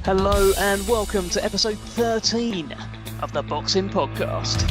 Hello and welcome to episode 13 of the Boxing Podcast.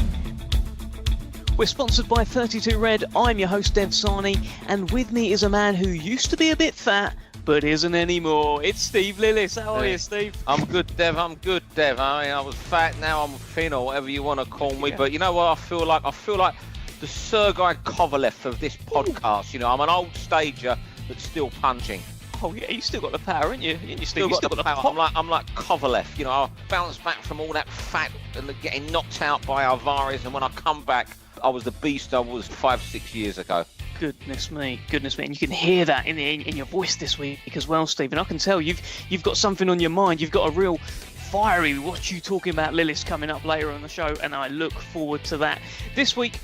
We're sponsored by 32 Red. I'm your host Dev Sahni, and with me is a man who used to be a bit fat but isn't anymore. It's Steve Lillis. How are you, Steve? I'm good, Dev. I mean, I was fat, now I'm thin, or whatever you want to call me. But you know what? I feel like the Sergei Kovalev of this podcast. You know, I'm an old stager that's still punching. Oh yeah, you still got the power, ain't you? You still got the power. pop. I'm like Kovalev. You know, I bounced back from all that fat and getting knocked out by Alvarez, and when I come back, I was the beast I was 5-6 years ago. Goodness me, and you can hear that in your voice this week as well, Stephen. I can tell you've got something on your mind. You've got a real fiery what you talking about Lillis coming up later on the show, and I look forward to that. This week,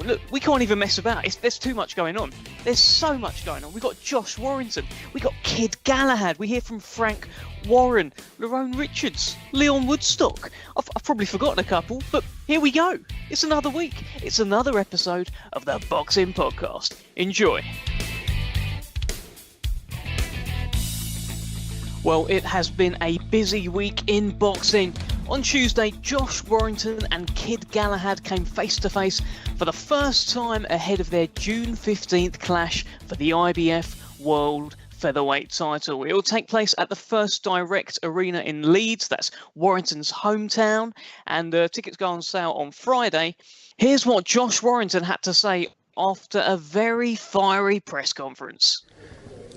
look, we can't even mess about. There's too much going on. There's so much going on. We've got Josh Warrington. We've got Kid Galahad. We hear from Frank Warren, Lerrone Richards, Lyon Woodstock. I've probably forgotten a couple, but here we go. It's another week. It's another episode of the Boxing Podcast. Enjoy. Well, it has been a busy week in boxing. On Tuesday, Josh Warrington and Kid Galahad came face-to-face for the first time ahead of their June 15th clash for the IBF World Featherweight title. It will take place at the First Direct Arena in Leeds. That's Warrington's hometown, and tickets go on sale on Friday. Here's what Josh Warrington had to say after a very fiery press conference.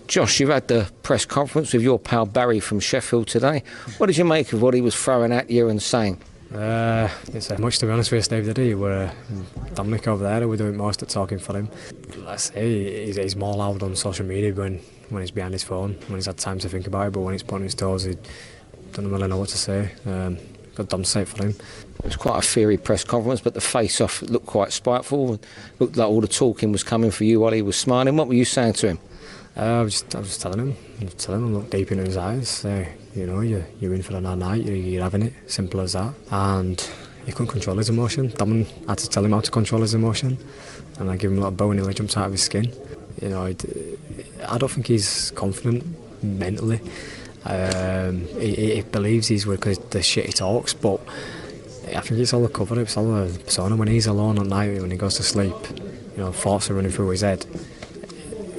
Josh, you've had the press conference with your pal Barry from Sheffield today. What did you make of what he was throwing at you and saying? It's much, to be honest with you, Steve, today. Dominic over there, we're doing most of the talking for him. Let's say he's more loud on social media when he's behind his phone, when he's had time to think about it, but when he's putting his toes, he doesn't really know what to say. Got dumb sight for him. It was quite a fiery press conference, but the face-off looked quite spiteful. Looked like all the talking was coming for you while he was smiling. What were you saying to him? I was just telling him, look deep into his eyes, you know, you're in for another night, you're having it, simple as that. And he couldn't control his emotion. Damon had to tell him how to control his emotion, and I gave him a little bow and he jumped out of his skin. You know, I don't think he's confident mentally. He believes he's with the shit he talks, but I think it's all a cover, it's all a persona. When he's alone at night, when he goes to sleep, you know, thoughts are running through his head.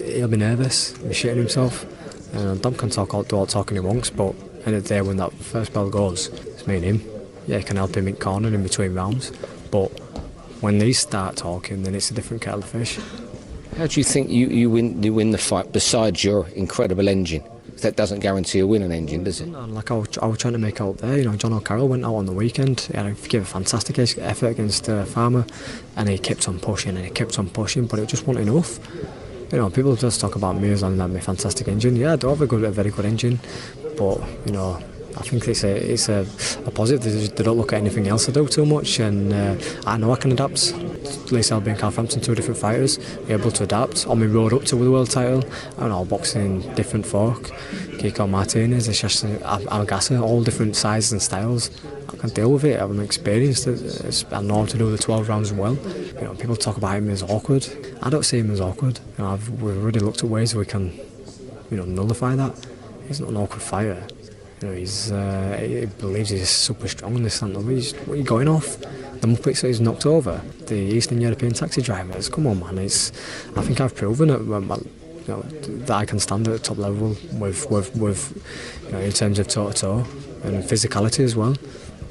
He'll be nervous, he'll be shitting himself. Dom can do all the talking he wants, but at the end of the day, when that first bell goes, it's me and him. Yeah, he can help him in corner in between rounds, but when they start talking, then it's a different kettle of fish. How do you think you win the fight besides your incredible engine? That doesn't guarantee a win an engine, does it? No, like I was trying to make out there, you know, John O'Carroll went out on the weekend, he gave a fantastic effort against Farmer, and he kept on pushing, but it just wasn't enough. You know, people just talk about me as my fantastic engine. Yeah, I do have a very good engine, but you know, I think it's a positive. They don't look at anything else I do too much, and I know I can adapt. Lee Selby and Carl Frampton, two different fighters, able to adapt. On my road up to the world title, I know boxing different folk. Kiko Martinez, Algasa, all different sizes and styles. I can deal with it. I'm experienced. I know how to do the 12 rounds well. You know, people talk about him as awkward. I don't see him as awkward. You know, we've already looked at ways we can, you know, nullify that. He's not an awkward fighter. You know, he believes he's super strong in this and that. What are you going off? The Muppets that he's knocked over, the Eastern European taxi drivers. Come on, man. I think I've proven it. You know, that I can stand at the top level with you know, in terms of toe-to-toe and physicality as well.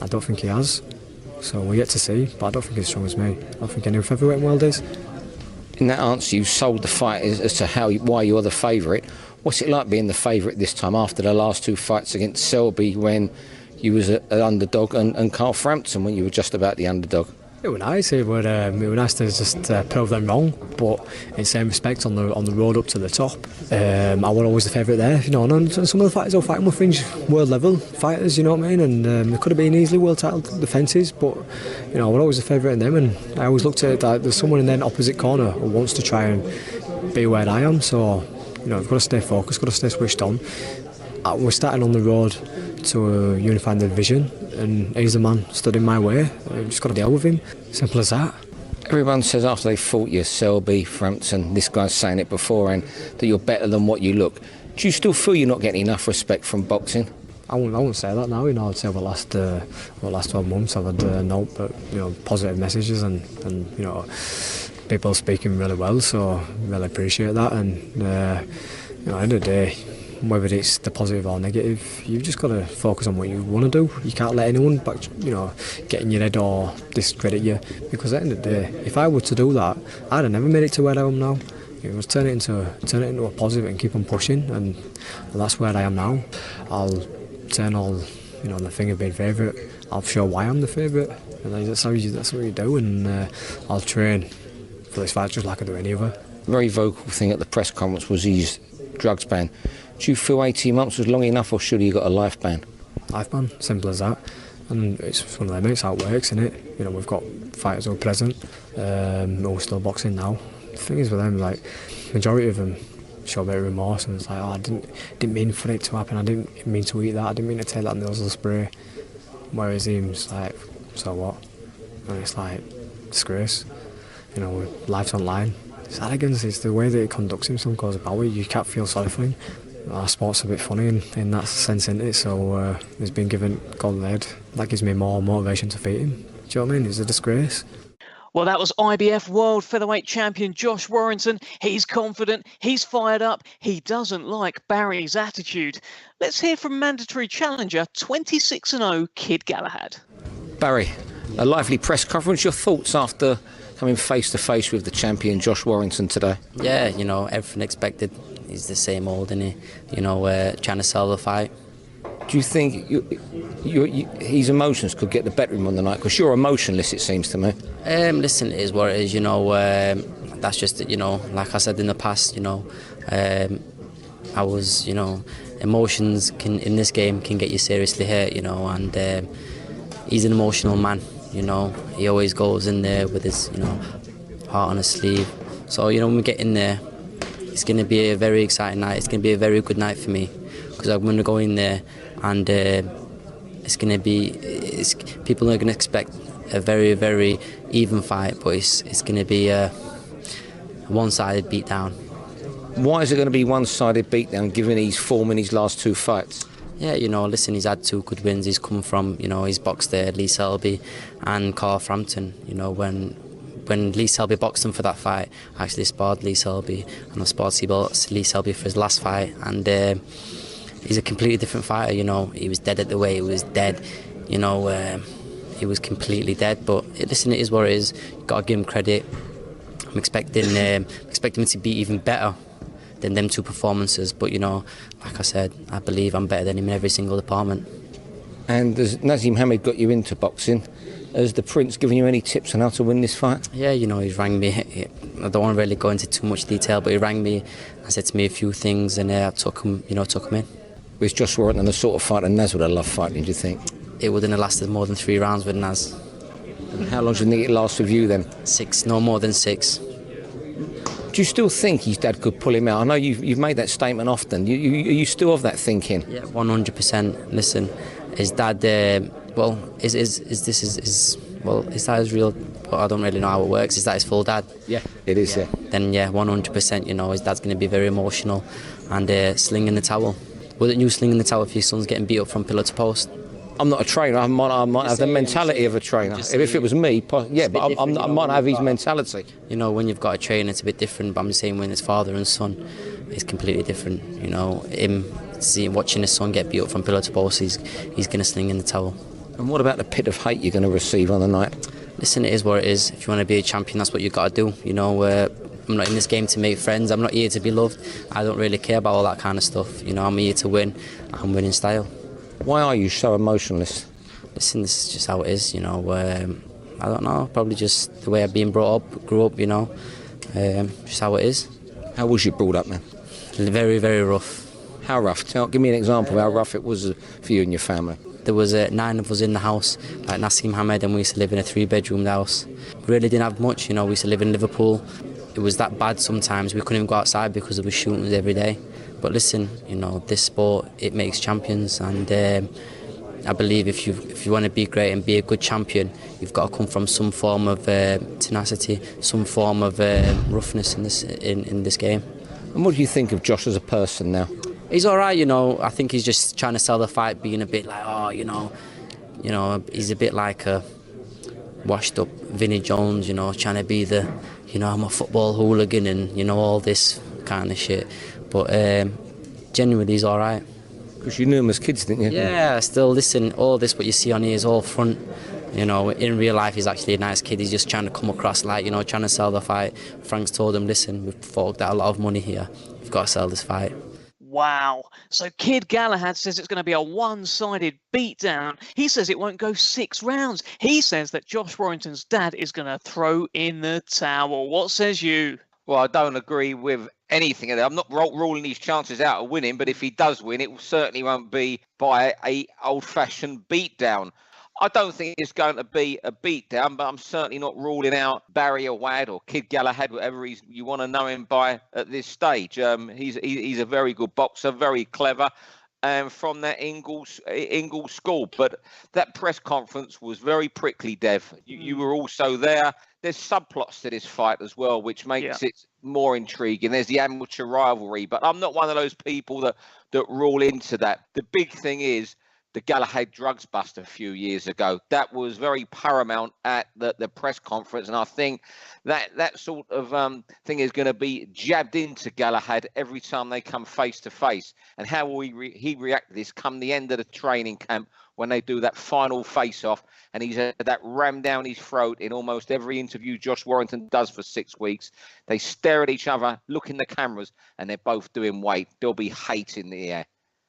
I don't think he has. So we get to see, but I don't think he's as strong as me. I don't think any featherweight world is. In that answer, you sold the fight as to why you're the favourite. What's it like being the favourite this time after the last two fights against Selby when you was an underdog and Carl Frampton when you were just about the underdog? It was nice. It was nice to just prove them wrong, but in the same respect, on the road up to the top, I was always the favourite there. You know, and some of the fighters are fighting were fringe world level fighters. You know what I mean? And they could have been easily world title defences, but you know, I was always the favourite in them. And I always looked at it that there's someone in their opposite corner who wants to try and be where I am. So you know, I've got to stay focused, got to stay switched on. We're starting on the road to unifying the division, and he's the man stood in my way. I've just got to deal with him. Simple as that. Everyone says after they fought you, Selby, Frampton, this guy's saying it beforehand, that you're better than what you look. Do you still feel you're not getting enough respect from boxing? I won't say that now. I'd say over the last 12 months I've had no but positive messages and people speaking really well. So really appreciate that. And at the end of the day, whether it's the positive or negative, you've just got to focus on what you want to do. You can't let anyone get in your head or discredit you, because at the end of the day, if I were to do that, I'd have never made it to where I am now. It was turn it into a positive and keep on pushing, and that's where I am now. I'll turn all the thing of being favourite. I'll show why I'm the favourite, and that's what you do. And I'll train for this fight just like I do any other. Very vocal thing at the press conference was his drugs ban. Do you feel 18 months was long enough, or should he have got a life ban? Life ban, simple as that. And it's one of them, it's how it works, isn't it? We've got fighters who are present, who are still boxing now. The thing is with them, majority of them show a bit of remorse, and it's like, I didn't mean for it to happen, I didn't mean to eat that, I didn't mean to take that nasal spray. Whereas him's like, so what? And it's like, disgrace. Life's online. It's arrogance, it's the way that he conducts himself, goes about it. You can't feel sorry for him. Our sport's a bit funny in that sense, isn't it? So he's been given golden head. That gives me more motivation to fight him. Do you know what I mean? It's a disgrace. Well, that was IBF World Featherweight Champion Josh Warrington. He's confident, he's fired up, he doesn't like Barry's attitude. Let's hear from mandatory challenger 26-0 Kid Galahad. Barry, a lively press conference. Your thoughts after coming face to face with the champion Josh Warrington today? Yeah, everything expected. He's the same old, isn't he? Trying to sell the fight. Do you think his emotions could get the better of him on the night? Because you're emotionless, it seems to me. Listen, it is what it is. That's just it. Like I said in the past, I was, emotions in this game can get you seriously hurt. And he's an emotional man. He always goes in there with his, heart on his sleeve. So, when we get in there, it's going to be a very exciting night. It's going to be a very good night for me, because I'm going to go in there and it's going to be, people are going to expect a very, very even fight, but it's going to be a one-sided beatdown. Why is it going to be one-sided beatdown, given his form in his last two fights? Yeah, listen, he's had two good wins. He's come from, he's boxed there, Lee Selby and Carl Frampton. When Lee Selby boxed him for that fight, I actually sparred Lee Selby, and I sparred Lee Selby for his last fight, and he's a completely different fighter. He was dead at the weight, he was dead, he was completely dead. But listen, it is what it is. You've got to give him credit. I'm expecting him to be even better than them two performances, but like I said, I believe I'm better than him in every single department. And has Nazim Hamid got you into boxing? Has the Prince given you any tips on how to win this fight? Yeah, he's rang me. I don't want to really go into too much detail, but he rang me and said to me a few things, and I took him in. Was Josh Warrington the sort of fighter Naz would have loved fighting, do you think? It wouldn't have lasted more than 3 rounds with Naz. And how long do you think it lasts with you then? 6, no more than 6. Do you still think his dad could pull him out? I know you've made that statement often. You still of that thinking? Yeah, 100%. Listen, his dad, is that his real? Well, I don't really know how it works. Is that his full dad? Yeah, it is. Yeah. Then 100%. His dad's going to be very emotional and slinging the towel. Wouldn't you sling in the towel if your son's getting beat up from pillar to post? I'm not a trainer. I might have the mentality of a trainer. If it was me, but I might have his mentality. When you've got a trainer, it's a bit different. But I'm just saying, when it's father and son, it's completely different. Him watching his son get beat up from pillar to post, he's going to sling in the towel. And what about the pit of hate you're going to receive on the night? Listen, it is what it is. If you want to be a champion, that's what you've got to do. I'm not in this game to make friends. I'm not here to be loved. I don't really care about all that kind of stuff. I'm here to win. I'm winning style. Why are you so emotionless? Listen, this is just how it is. I don't know. Probably just the way I've been grew up. Just how it is. How was you brought up, man? Very, very rough. How rough? Give me an example of how rough it was for you and your family. There was 9 of us in the house, like Nassim Hamed, and we used to live in a 3-bedroom house. We really didn't have much. We used to live in Liverpool. It was that bad sometimes. We couldn't even go outside because there was shootings every day. But listen, this sport, it makes champions, and I believe if you want to be great and be a good champion, you've got to come from some form of tenacity, some form of roughness in this game. And what do you think of Josh as a person now? He's all right, I think he's just trying to sell the fight, being a bit like, he's a bit like a washed up Vinnie Jones, trying to be the, I'm a football hooligan and, all this kind of shit. But genuinely, he's all right. Because you knew him as kids, didn't you? Yeah, still, listen, all this, what you see on here is all front. In real life, he's actually a nice kid. He's just trying to come across like, trying to sell the fight. Frank's told him, listen, we've forked out a lot of money here. You've got to sell this fight. Wow. So Kid Galahad says it's going to be a one-sided beatdown. He says it won't go 6 rounds. He says that Josh Warrington's dad is going to throw in the towel. What says you? Well, I don't agree with anything. I'm not ruling his chances out of winning, but if he does win, it certainly won't be by a old-fashioned beatdown. I don't think it's going to be a beatdown, but I'm certainly not ruling out Barry Awad or Kid Galahad, whatever you want to know him by at this stage. He's a very good boxer, very clever, and from that Ingalls school. But that press conference was very prickly, Dev. You were also there. There's subplots to this fight as well, which makes it more intriguing. There's the amateur rivalry, but I'm not one of those people that rule into that. The big thing is the Galahad drugs bust a few years ago. That was very paramount at the press conference, and I think that sort of thing is going to be jabbed into Galahad every time they come face to face. And how will he react to this come the end of the training camp when they do that final face-off, and he's had that rammed down his throat in almost every interview Josh Warrington does for 6 weeks. They stare at each other, look in the cameras, and they're both doing weight. There'll be hate in the air.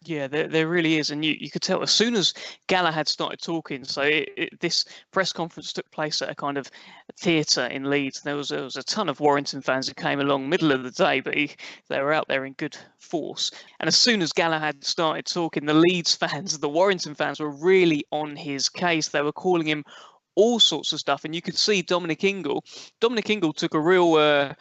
Yeah, there really is. And you could tell as soon as Galahad started talking, so this press conference took place at a kind of theatre in Leeds. There was a ton of Warrington fans who came along middle of the day, but they were out there in good force. And as soon as Galahad started talking, the Leeds fans, the Warrington fans were really on his case. They were calling him all sorts of stuff. And you could see Dominic Ingle took a real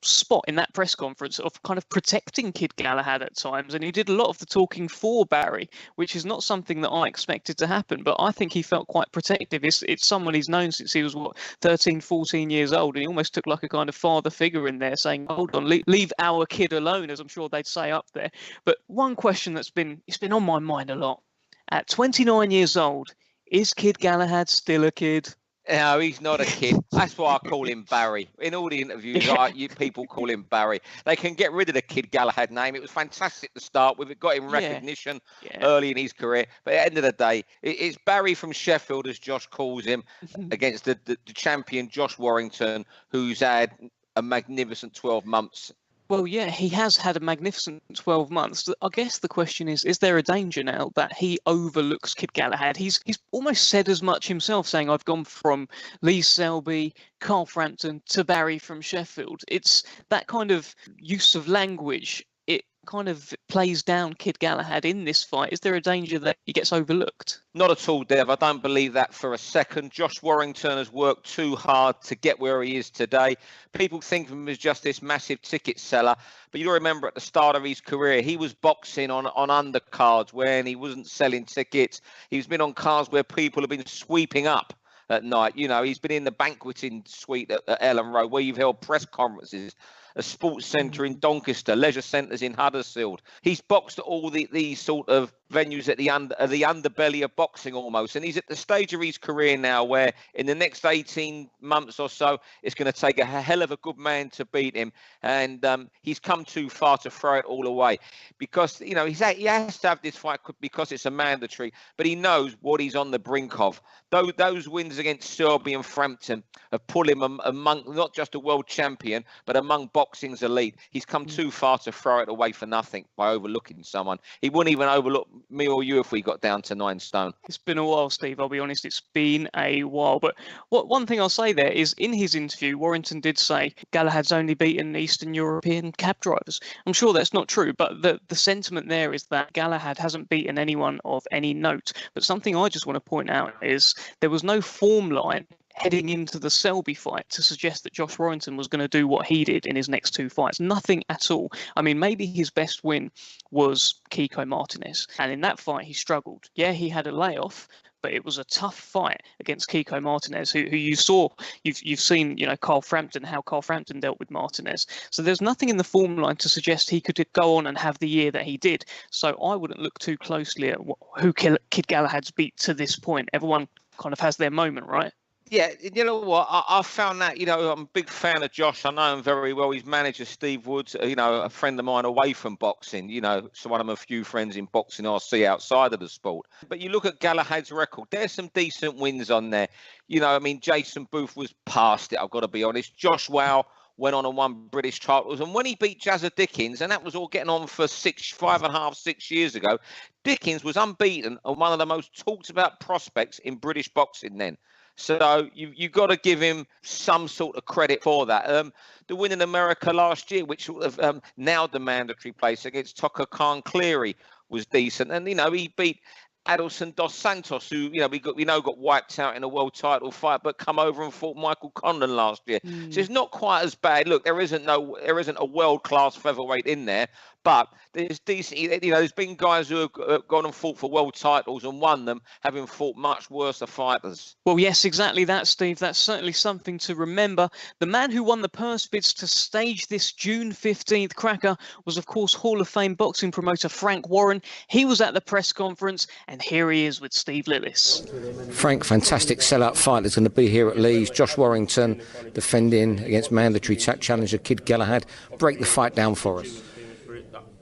spot in that press conference of kind of protecting Kid Galahad at times, and he did a lot of the talking for Barry, which is not something that I expected to happen, but I think he felt quite protective. It's someone he's known since he was 13, 14 years old, and he almost took like a kind of father figure in there, saying, hold on, leave our kid alone, as I'm sure they'd say up there. But one question it's been on my mind a lot: at 29 years old, is Kid Galahad still a kid? No, he's not a kid. That's why I call him Barry. In all the interviews, people call him Barry. They can get rid of the Kid Galahad name. It was fantastic to start with. It got him recognition early in his career. But at the end of the day, it's Barry from Sheffield, as Josh calls him, against the champion Josh Warrington, who's had a magnificent 12 months. Well, yeah, he has had a magnificent 12 months. I guess the question is there a danger now that he overlooks Kid Galahad? He's almost said as much himself, saying, I've gone from Lee Selby, Carl Frampton to Barry from Sheffield. It's that kind of use of language. It kind of plays down Kid Galahad in this fight. Is there a danger that he gets overlooked? Not at all, Dev. I don't believe that for a second. Josh Warrington has worked too hard to get where he is today. People think of him as just this massive ticket seller, but you remember at the start of his career, he was boxing on undercards when he wasn't selling tickets. He's been on cards where people have been sweeping up at night. He's been in the banqueting suite at Ellen Road, where you've held press conferences, a sports centre in Doncaster, leisure centres in Huddersfield. He's boxed at all these sort of venues at the underbelly of boxing almost. And he's at the stage of his career now where in the next 18 months or so, it's going to take a hell of a good man to beat him. And he's come too far to throw it all away because, he has to have this fight because it's a mandatory, but he knows what he's on the brink of. Those wins against Selby and Frampton have put him among not just a world champion, but among boxing's elite. He's come too far to throw it away for nothing by overlooking someone. He wouldn't even overlook me or you if we got down to 9 stone. It's been a while, Steve. I'll be honest. It's been a while. But one thing I'll say there is in his interview, Warrington did say Galahad's only beaten Eastern European cab drivers. I'm sure that's not true, but the sentiment there is that Galahad hasn't beaten anyone of any note. But something I just want to point out is there was no form line heading into the Selby fight to suggest that Josh Warrington was going to do what he did in his next 2 fights. Nothing at all. I mean, maybe his best win was Kiko Martinez. And in that fight, he struggled. Yeah, he had a layoff, but it was a tough fight against Kiko Martinez, who you've seen, Carl Frampton, how Carl Frampton dealt with Martinez. So there's nothing in the form line to suggest he could go on and have the year that he did. So I wouldn't look too closely at who Kid Galahad's beat to this point. Everyone kind of has their moment, right? Yeah, you know what? I found that, I'm a big fan of Josh. I know him very well. His manager, Steve Woods, a friend of mine away from boxing, so one of my few friends in boxing I see outside of the sport. But you look at Galahad's record, there's some decent wins on there. Jason Booth was past it, I've got to be honest. Josh Wow went on and won British titles. And when he beat Jazza Dickens, and that was all getting on for 5.5, 6 years ago, Dickens was unbeaten and one of the most talked about prospects in British boxing then. So you've got to give him some sort of credit for that. The win in America last year, which sort of nailed the mandatory place against Tucker Khan Cleary, was decent. And, he beat Adelson dos Santos, who, got wiped out in a world title fight, but come over and fought Michael Condon last year. So it's not quite as bad. Look, there isn't a world-class featherweight in there, but there's decent. There's been guys who have gone and fought for world titles and won them, having fought much worse fighters. Well, yes, exactly that, Steve. That's certainly something to remember. The man who won the purse bids to stage this June 15th cracker was, of course, Hall of Fame boxing promoter Frank Warren. He was at the press conference, and here he is with Steve Lillis. Frank, fantastic sellout fight that's going to be here at Leeds. Josh Warrington defending against mandatory challenger Kid Galahad. Break the fight down for us.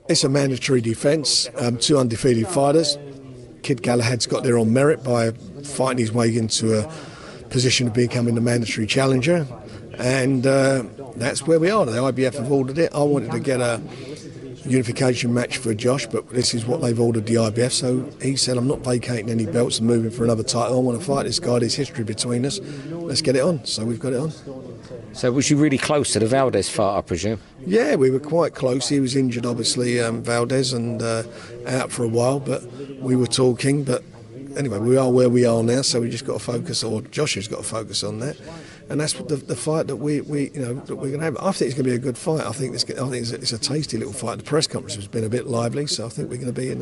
It's a mandatory defence, 2 undefeated fighters. Kid Galahad's got there on merit by fighting his way into a position of becoming the mandatory challenger, and that's where we are. The IBF have ordered it. I wanted to get a unification match for Josh, but this is what they've ordered, the IBF. So he said, I'm not vacating any belts and moving for another title. I want to fight this guy. There's history between us. Let's get it on. So we've got it on. So was you really close to the Valdez fight, I presume? Yeah, we were quite close. He was injured, obviously, Valdez, and out for a while, but we were talking. But anyway, we are where we are now, so we just got to focus, or Josh has got to focus on that. And that's the fight that we're going to have. I think it's going to be a good fight. I think it's a tasty little fight. The press conference has been a bit lively, so I think we're going to be I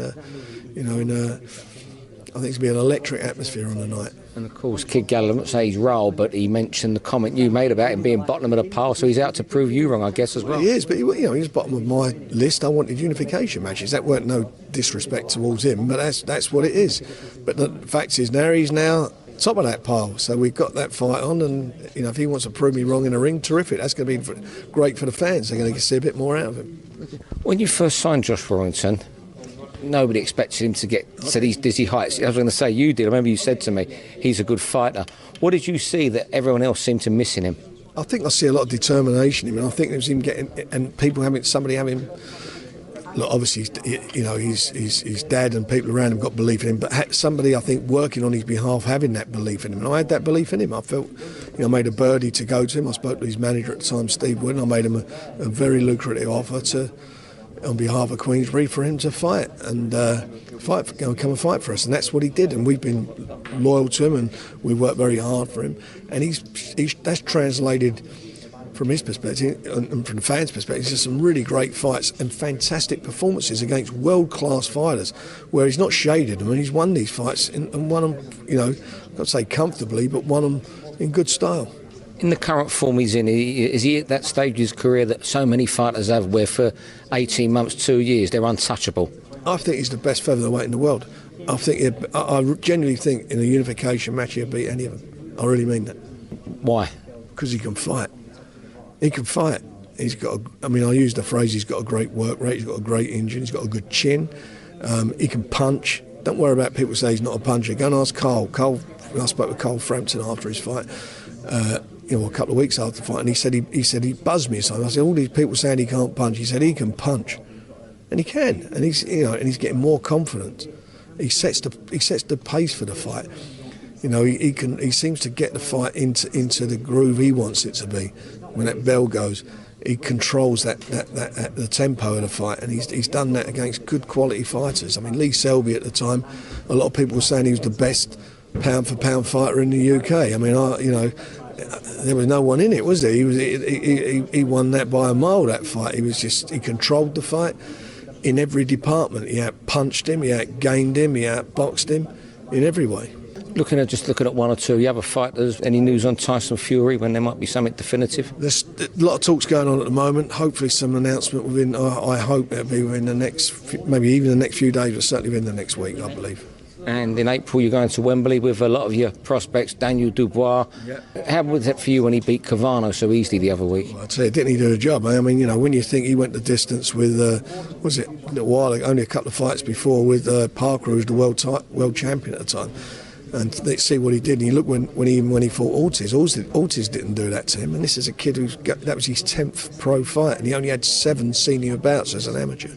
think it's going to be an electric atmosphere on the night. And of course, Kid Galahad, I'm not saying he's rolled, but he mentioned the comment you made about him being bottom of the pile, so he's out to prove you wrong, I guess, as well. He is, but he's bottom of my list. I wanted unification matches. That weren't no disrespect towards him, but that's what it is. But the fact is, he's now top of that pile, so we've got that fight on, and if he wants to prove me wrong in a ring, terrific. That's going to be great for the fans. They're going to see a bit more out of him. When you first signed Josh Warrington, nobody expected him to get to these dizzy heights. I was going to say you did. I remember you said to me, he's a good fighter. What did you see that everyone else seemed to miss in him? I think I see a lot of determination in him, and I think it was him getting, and people somebody having. Look, obviously, his dad and people around him got belief in him, but somebody, I think, working on his behalf, having that belief in him. And I had that belief in him. I felt, I made a birdie to go to him. I spoke to his manager at the time, Steve Wood, and I made him a very lucrative offer on behalf of Queensbury for him to fight and come and fight for us. And that's what he did. And we've been loyal to him, and we worked very hard for him. And that's translated from his perspective and from the fans' perspective, just some really great fights and fantastic performances against world-class fighters where he's not shaded them, and he's won these fights and won them, not to say comfortably, but won them in good style. In the current form he's in, is he at that stage of his career that so many fighters have where for 18 months, 2 years, they're untouchable? I think he's the best featherweight in the world. I genuinely think in a unification match he'll beat any of them. I really mean that. Why? Because he can fight. He can fight. He's got. I use the phrase. He's got a great work rate. He's got a great engine. He's got a good chin. He can punch. Don't worry about people say he's not a puncher. Go and ask Carl. When I spoke with Carl Frampton after his fight, a couple of weeks after the fight, and he said he buzzed me. So I said, all these people saying he can't punch. He said he can punch, and he can. And he's getting more confident. He sets the pace for the fight. He seems to get the fight into the groove he wants it to be. When that bell goes, he controls the tempo of the fight, and he's done that against good quality fighters. Lee Selby at the time, a lot of people were saying he was the best pound for pound fighter in the UK. There was no one in it, was there? He won that by a mile, that fight. He controlled the fight in every department. He out-punched him, he out-gained him, he out-boxed him in every way. Looking at one or two of the other fighters, any news on Tyson Fury when there might be something definitive? There's a lot of talks going on at the moment. Hopefully some announcement within, I hope it'll be within the next, maybe even the next few days, but certainly within the next week, I believe. And in April you're going to Wembley with a lot of your prospects, Daniel Dubois. Yeah. How was that for you when he beat Cavano so easily the other week? Well, I'd say, didn't he do the job? I mean, when you think he went the distance with, was it a little while ago, only a couple of fights before with Parker, who was the world champion at the time. And let's see what he did. And you look when he fought Ortiz didn't do that to him. And this is a kid that was his 10th pro fight, and he only had 7 senior bouts as an amateur.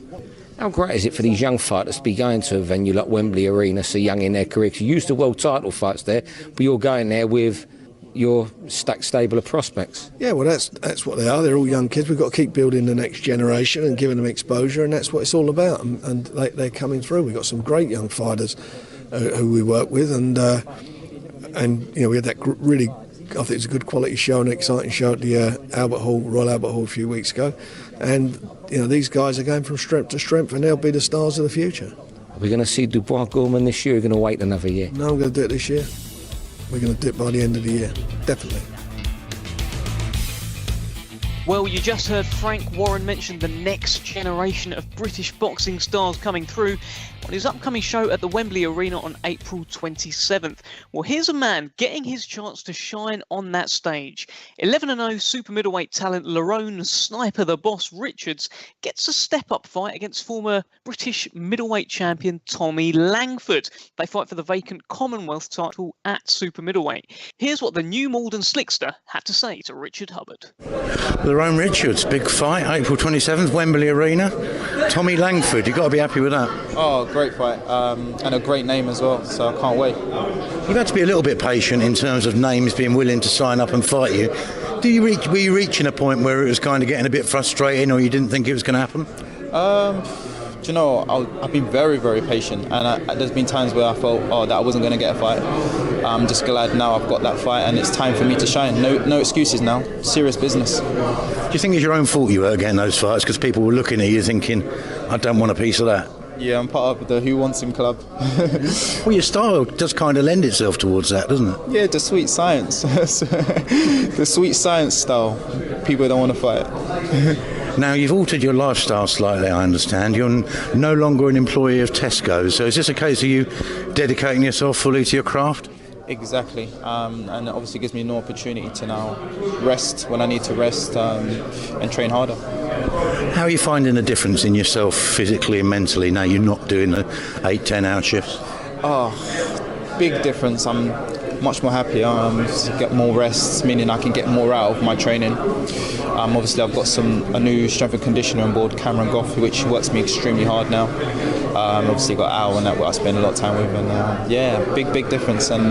How great is it for these young fighters to be going to a venue like Wembley Arena so young in their career? Because you used the world title fights there, but you're going there with your stacked stable of prospects. Yeah, well, that's what they are. They're all young kids. We've got to keep building the next generation and giving them exposure, and that's what it's all about. And they're coming through. We've got some great young fighters who we work with, and we had that really, I think it was a good quality show and an exciting show at the Royal Albert Hall a few weeks ago. And these guys are going from strength to strength, and they'll be the stars of the future. Are we going to see Dubois Gorman this year? Or are we going to wait another year? No, I'm going to do it this year. We're going to do it by the end of the year, definitely. Well, you just heard Frank Warren mention the next generation of British boxing stars coming through on his upcoming show at the Wembley Arena on April 27th. Well, here's a man getting his chance to shine on that stage. 11-0 super middleweight talent Lerrone Sniper the Boss Richards gets a step-up fight against former British middleweight champion Tommy Langford. They fight for the vacant Commonwealth title at super middleweight. Here's what the new Malden Slickster had to say to Richard Hubbard. Lerrone Richards, big fight, April 27th, Wembley Arena. Tommy Langford, you've got to be happy with that. Oh, great fight, and a great name as well, so I can't wait. You've had to be a little bit patient in terms of names being willing to sign up and fight you. Were you reaching a point where it was kind of getting a bit frustrating, or you didn't think it was going to happen? Do you know, I've been very, very patient, and there's been times where I felt, that I wasn't going to get a fight. I'm just glad now I've got that fight, and it's time for me to shine. No excuses now. Serious business. Do you think it's your own fault you weren't getting those fights because people were looking at you thinking, I don't want a piece of that? Yeah, I'm part of the Who Wants Him club. Well, your style does kind of lend itself towards that, doesn't it? Yeah, the sweet science. The sweet science style. People don't want to fight. Now, you've altered your lifestyle slightly, I understand. You're no longer an employee of Tesco. So is this a case of you dedicating yourself fully to your craft? Exactly, and it obviously gives me an opportunity to now rest when I need to rest and train harder. How are you finding the difference in yourself physically and mentally now you're not doing the 8-10 hour shifts? Big difference. I'm much more happier. Get more rest, meaning I can get more out of my training. Obviously I've got a new strength and conditioner on board, Cameron Goff, which works me extremely hard now. Obviously got Al and that I spend a lot of time with, and big difference, and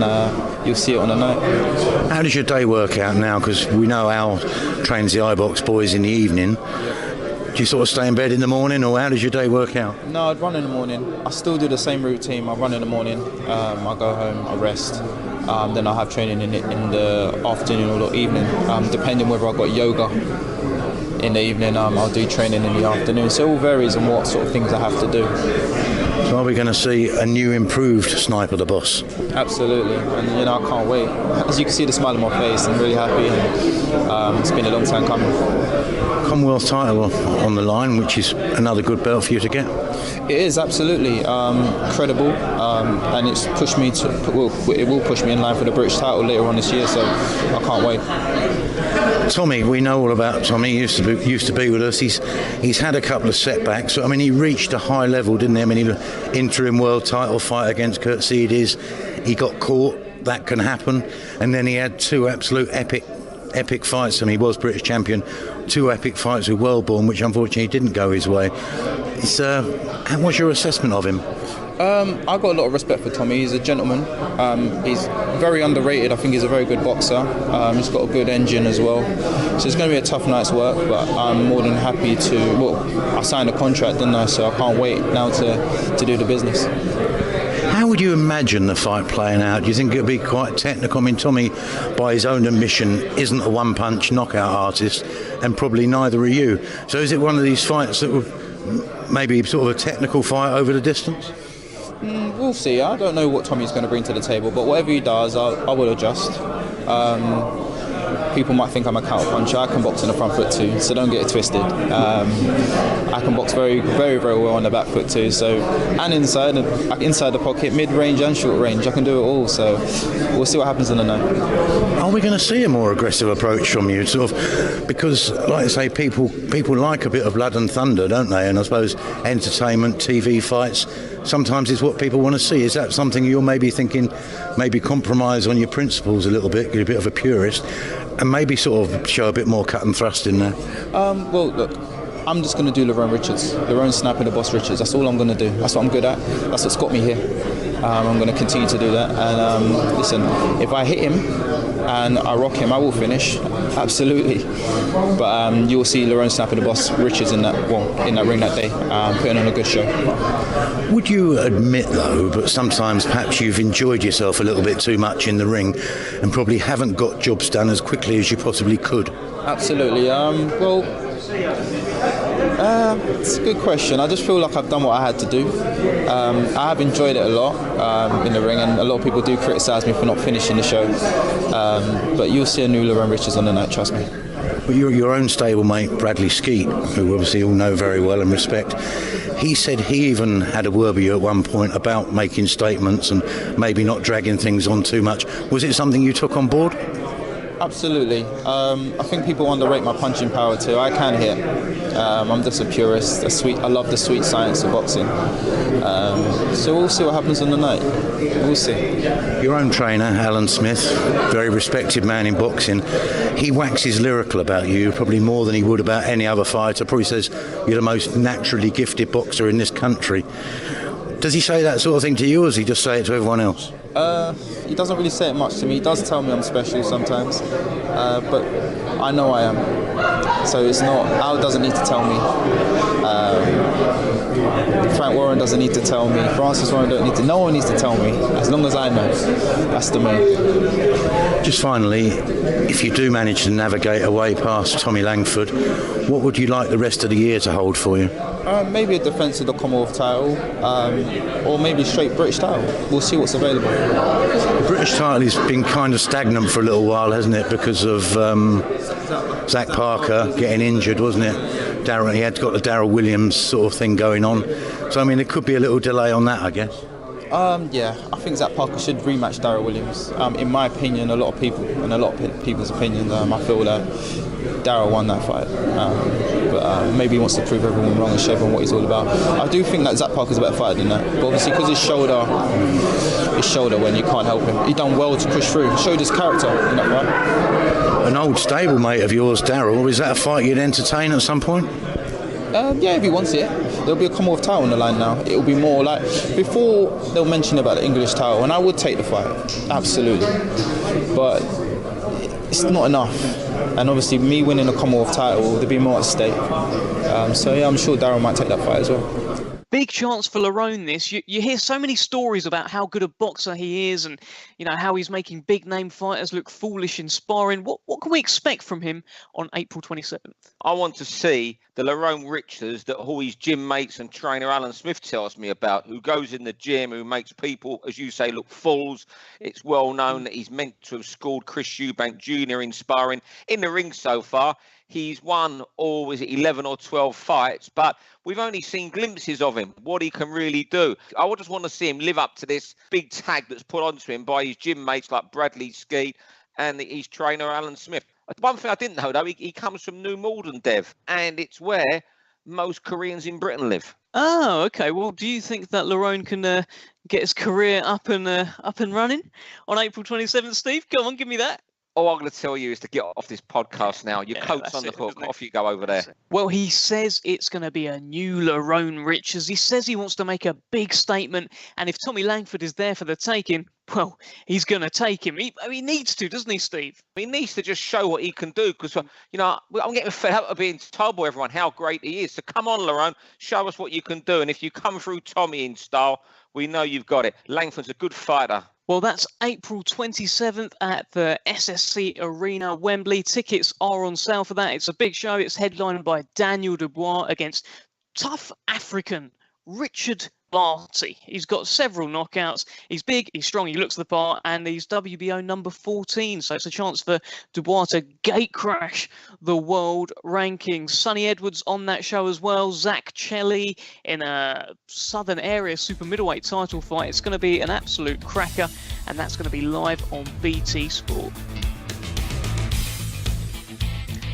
you'll see it on the night. How does your day work out now? Because we know Al trains the iBox boys in the evening. Do you sort of stay in bed in the morning, or how does your day work out? No, I'd run in the morning. I still do the same routine. I run in the morning, I go home, I rest. Then I have training in the afternoon or the evening, depending whether I've got yoga in the evening. I'll do training in the afternoon. So it all varies on what sort of things I have to do. So are we going to see a new improved Sniper the Boss? Absolutely, and I can't wait. As you can see the smile on my face, I'm really happy, and it's been a long time coming. Commonwealth title on the line, which is another good belt for you to get. It is, absolutely. Credible, and it's pushed me it will push me in line for the British title later on this year, so I can't wait. Tommy, we know all about Tommy. He used to be with us. He's had a couple of setbacks. I mean, he reached a high level, didn't he? I mean, he interim world title fight against Kurt Seedis. He got caught. That can happen. And then he had 2 absolute epic fights. I mean, he was British champion. 2 epic fights with Worldborn, which unfortunately didn't go his way. What's your assessment of him? I've got a lot of respect for Tommy. He's a gentleman. He's very underrated. I think he's a very good boxer. He's got a good engine as well. So it's going to be a tough night's work, but I'm more than happy to... Well, I signed a contract, didn't I? So I can't wait now to do the business. How would you imagine the fight playing out? Do you think it'll be quite technical? I mean, Tommy, by his own admission, isn't a one-punch knockout artist, and probably neither are you. So is it one of these fights that would maybe sort of a technical fight over the distance? We'll see. I don't know what Tommy's going to bring to the table, but whatever he does, I will adjust. People might think I'm a counter puncher. I can box on the front foot too, so don't get it twisted. I can box very, very, very well on the back foot too. So, and inside the pocket, mid range and short range, I can do it all. So, we'll see what happens in the night. Are we going to see a more aggressive approach from you, sort of, because, like I say, people like a bit of blood and thunder, don't they? And I suppose entertainment, TV fights, sometimes is what people want to see. Is that something you're maybe thinking, maybe compromise on your principles a little bit, get a bit of a purist, and maybe sort of show a bit more cut and thrust in there? Well, look, I'm just going to do Lerrone Richards, Lerrone snapping the boss Richards. That's all I'm going to do. That's what I'm good at. That's what's got me here. I'm going to continue to do that. And listen, if I hit him and I rock him, I will finish. Absolutely. But you'll see Lerrone snapping the boss Richards in that ring that day, putting on a good show. Would you admit, though, but sometimes perhaps you've enjoyed yourself a little bit too much in the ring and probably haven't got jobs done as quickly as you possibly could? Absolutely. It's a good question. I just feel like I've done what I had to do. I have enjoyed it a lot in the ring, and a lot of people do criticise me for not finishing the show. But you'll see a new Lerrone Richards on the night, trust me. Well, your own stablemate, Bradley Skeet, who obviously all know very well and respect, he said he even had a word with you at one point about making statements and maybe not dragging things on too much. Was it something you took on board? Absolutely. I think people underrate my punching power too. I can hit. I'm just a purist. I love the sweet science of boxing. So we'll see what happens on the night. We'll see. Your own trainer, Alan Smith, very respected man in boxing, he waxes lyrical about you probably more than he would about any other fighter. Probably says you're the most naturally gifted boxer in this country. Does he say that sort of thing to you, or does he just say it to everyone else? He doesn't really say it much to me. He does tell me I'm special sometimes, but I know I am. So it's not. Al doesn't need to tell me. Frank Warren doesn't need to tell me. Francis Warren don't need to. No one needs to tell me. As long as I know, that's the main. Just finally, if you do manage to navigate away past Tommy Langford, what would you like the rest of the year to hold for you? Maybe a defence of the Commonwealth title, or maybe straight British title. We'll see what's available. The British title has been kind of stagnant for a little while, hasn't it? Because of Zach Parker getting injured, wasn't it? He had got the Darryl Williams sort of thing going on. So, I mean, there could be a little delay on that, I guess. Yeah, I think Zach Parker should rematch Darryl Williams. In my opinion, a lot of people's opinions, I feel that Darryl won that fight. But maybe he wants to prove everyone wrong and show everyone what he's all about. I do think that Zach Parker's a better fighter than that. But obviously, because his shoulder, when you can't help him, he done well to push through. Showed his character in that fight. An old stablemate of yours, Darryl, is that a fight you'd entertain at some point? Yeah, if he wants it. There'll be a Commonwealth title on the line now. It'll be more like before they'll mention about the English title, and I would take the fight, absolutely. But it's not enough. And obviously, me winning a Commonwealth title, there'll be more at stake. So yeah, I'm sure Darryl might take that fight as well. Big chance for Lerrone this. You hear so many stories about how good a boxer he is and, you know, how he's making big-name fighters look foolish in sparring. What can we expect from him on April 27th? I want to see the Lerrone Richards that all his gym mates and trainer Alan Smith tells me about, who goes in the gym, who makes people, as you say, look fools. It's well known that he's meant to have schooled Chris Eubank Jr. in sparring. In the ring so far, he's won, 11 or 12 fights, but we've only seen glimpses of him, what he can really do. I just want to see him live up to this big tag that's put onto him by his gym mates like Bradley Skeet and his trainer Alan Smith. One thing I didn't know, though, he comes from New Malden, Dev, and it's where most Koreans in Britain live. Oh, okay. Well, do you think that Lerrone can get his career up and running on April 27th, Steve? Come on, give me that. All I'm going to tell you is to get off this podcast now. Your coat's on the hook. Off you go over there. Well, he says it's going to be a new Lerrone Richards. He says he wants to make a big statement. And if Tommy Langford is there for the taking, well, he's going to take him. He needs to, doesn't he, Steve? He needs to just show what he can do because, you know, I'm getting fed up of being told by everyone how great he is. So come on, Lerrone, show us what you can do. And if you come through Tommy in style, we know you've got it. Langford's a good fighter. Well, that's April 27th at the SSC Arena, Wembley. Tickets are on sale for that. It's a big show. It's headlined by Daniel Dubois against tough African Richard Artie. He's got several knockouts. He's big, he's strong, he looks the part, and he's WBO number 14. So it's a chance for Dubois to gate crash the world rankings. Sonny Edwards on that show as well. Zach Chelly in a Southern Area super middleweight title fight. It's going to be an absolute cracker, and that's going to be live on BT Sport.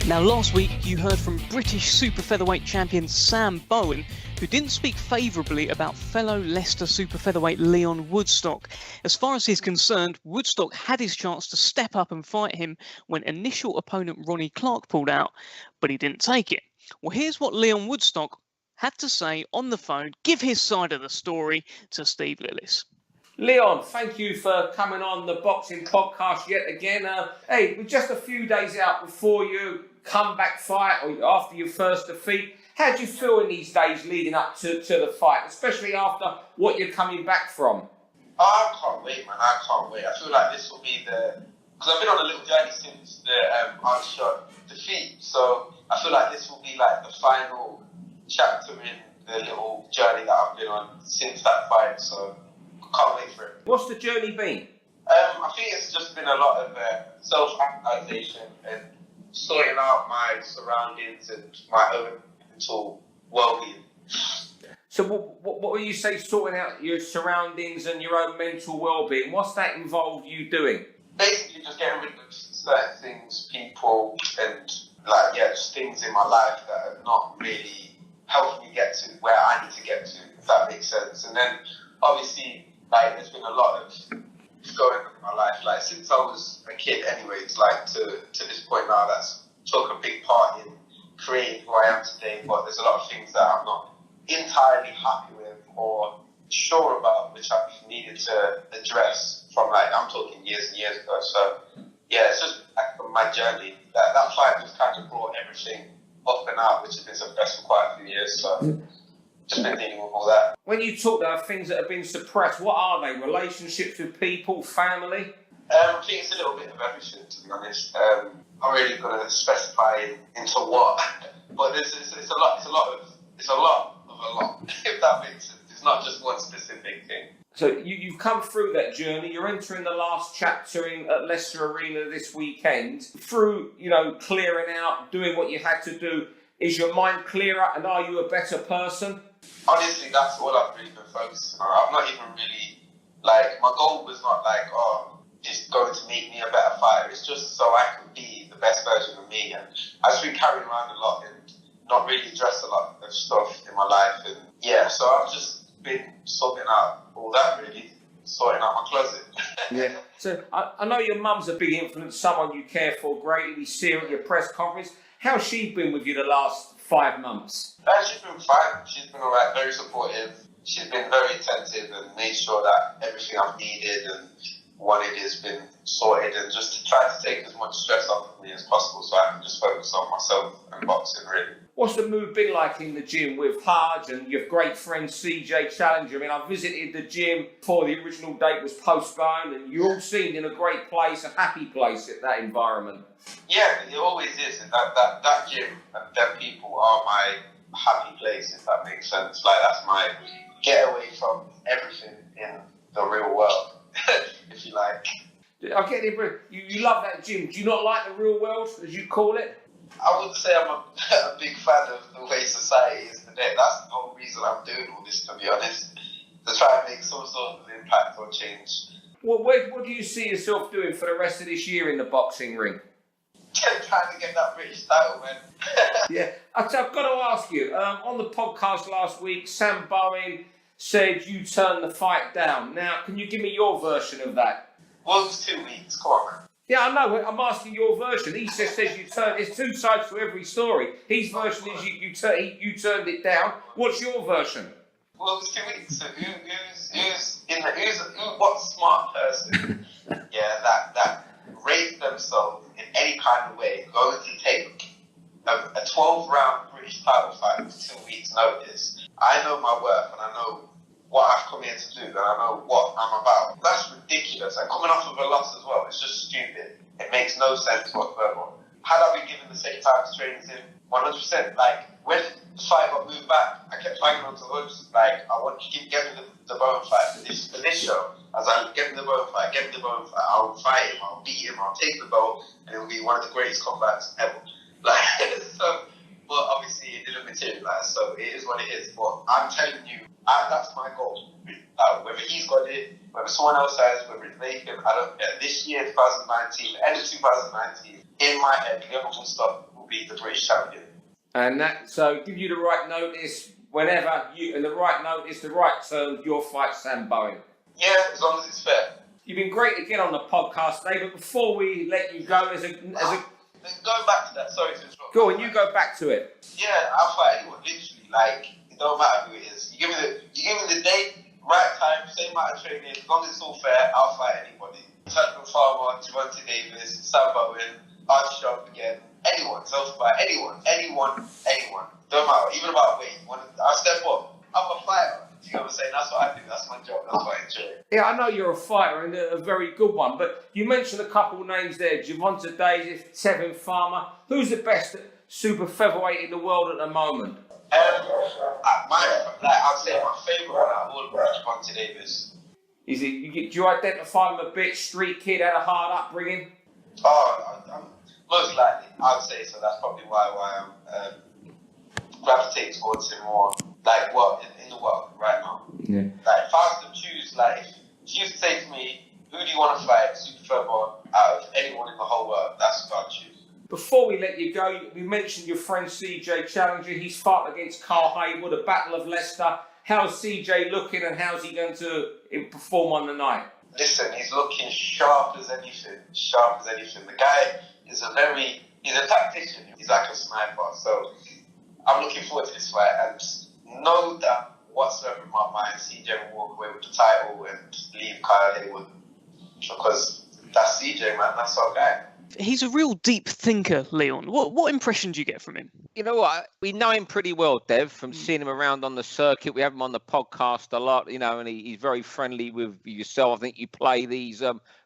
Now, last week you heard from British super featherweight champion Sam Bowen, who didn't speak favourably about fellow Leicester super featherweight Lyon Woodstock. As far as he's concerned, Woodstock had his chance to step up and fight him when initial opponent Ronnie Clark pulled out, but he didn't take it. Well, here's what Lyon Woodstock had to say on the phone, give his side of the story to Steve Lillis. Lyon, thank you for coming on the Boxing Podcast yet again. Hey, we're just a few days out before your comeback fight or after your first defeat. How do you feel in these days leading up to the fight, especially after what you're coming back from? I can't wait, man. I can't wait. I feel like this will be because I've been on a little journey since the unshot defeat. So I feel like this will be like the final chapter in the little journey that I've been on since that fight. So I can't wait for it. What's the journey been? I think it's just been a lot of self-actualization and sorting out my surroundings and my own mental well-being. So what will you say, sorting out your surroundings and your own mental well-being? What's that involved you doing? Basically just getting rid of certain things, people, and just things in my life that are not really helping me get to where I need to get to, if that makes sense. And then obviously there's been a lot of going on in my life, since I was a kid anyways, to this point now, that's took a big part in creating who I am today. But there's a lot of things that I'm not entirely happy with or sure about, which I've needed to address from I'm talking years and years ago. So yeah, it's just my journey. That fight just kind of brought everything up and out, which has been suppressed for quite a few years. So just been dealing with all that. When you talk about things that have been suppressed, what are they? Relationships with people, family? I think it's a little bit of everything, to be honest. I'm really going to specify into what, but it's a lot of a lot, if that makes sense. It's not just one specific thing. So you've come through that journey. You're entering the last chapter at Leicester Arena this weekend. Through, clearing out, doing what you had to do, is your mind clearer and are you a better person? Honestly, that's all I've really been focusing on. I've not even really, my goal was not just going to make me a better fighter. It's just so I can be the best version of me. And I've just been carrying around a lot and not really addressed a lot of stuff in my life. And yeah, so I've just been sorting out all that, really. Sorting out my closet. Yeah. So I know your mum's a big influence, someone you care for greatly. We see her at your press conference. How's she been with you the last 5 months? She's been fine. She's been alright, very supportive. She's been very attentive and made sure that everything I've needed and wanted has been sorted, and just to try to take as much stress off of me as possible so I can just focus on myself and boxing, really. What's the mood been like in the gym with Haj and your great friend CJ Challenger? I mean, I visited the gym before the original date was postponed, and you all seemed in a great place, a happy place at that environment. Yeah, it always is. That gym and them people are my happy place, if that makes sense. That's my getaway from everything in the real world, if you like. I get it, you love that gym. Do you not like the real world, as you call it? I wouldn't say I'm a big fan of the way society is today. That's the whole reason I'm doing all this, to be honest. To try and make some sort of impact or change. Well, what do you see yourself doing for the rest of this year in the boxing ring? Trying to get that British title, man. Yeah. I've got to ask you, on the podcast last week, Sam Bowen said you turned the fight down. Now, can you give me your version of that? Well, it was 2 weeks. Come on, man. Yeah, I know. I'm asking your version. He says you turned. There's two sides to every story. His version is you turned it down. What's your version? Well, it was 2 weeks. So what smart person? Yeah, that raised themselves in any kind of way, going to take a 12-round British title fight with 2 weeks' notice. I know my worth and I know what I've come here to do and I know what I'm about. That's ridiculous. And coming off of a loss as well, it's just stupid. It makes no sense whatsoever. Had I been given the same time to train as him, 100%. When the fight got moved back, I kept hanging on to hoods. I wanted to keep getting the Bowen fight for this show. I was like, get me the Bowen fight, I'll fight him, I'll beat him, I'll take the belt, and it'll be one of the greatest combats ever. Like, so, but obviously it didn't materialize, so it is what it is. But I'm telling you, that's my goal. Whether he's got it, whether someone else has, whether it's vacant, I don't care. This year, 2019, end of 2019, in my head, Lyon Woodstock will be the British champion. And that, so give you the right notice whenever you, and the right notice, the right terms, your fight, Sam Bowen. Yeah, as long as it's fair. You've been great to get on the podcast today, but before we let you go, Going back to that, sorry to interrupt. Go on, you go back to it. Yeah, I'll fight anyone, literally. Like, it don't matter who it is. You give me the date, right time, same amount of training. As long as it's all fair, I'll fight anybody. Turkman Farmer, Javante Davis, Sam Bowen, Archie Sharp again. Anyone, self-fight, anyone. Don't matter, even about weight. I'll step up. I'm a fighter. You know what I'm saying? That's what I do. That's my job. That's what I enjoy. Yeah, I know you're a fighter and a very good one, but you mentioned a couple of names there. Javante Davis, Tevin Farmer. Who's the best super featherweight in the world at the moment? I'd say my favourite one out of all of them is Javante Davis. Do you identify him a bit? Street kid, had a hard upbringing? I'm most likely, I'd say so. That's probably why I'm gravitating towards him more. Like, what in the world right now? Yeah. Like, if I was to choose, like, if you say to me, who do you want to fight super featherweight out of anyone in the whole world? That's what I'd choose. Before we let you go, we mentioned your friend CJ Challenger. He's fought against Carl Haywood, a Battle of Leicester. How's CJ looking and how's he going to perform on the night? Listen, he's looking sharp as anything. The guy is he's a tactician. He's like a sniper. So I'm looking forward to this fight and no doubt whatsoever in my mind, CJ will walk away with the title and leave Kyle Haywood. Because that's CJ, man. That's our guy. He's a real deep thinker, Lyon. What impression do you get from him? You know what? We know him pretty well, Dev, from seeing him around on the circuit. We have him on the podcast a lot, you know, and he's very friendly with yourself. I think you play these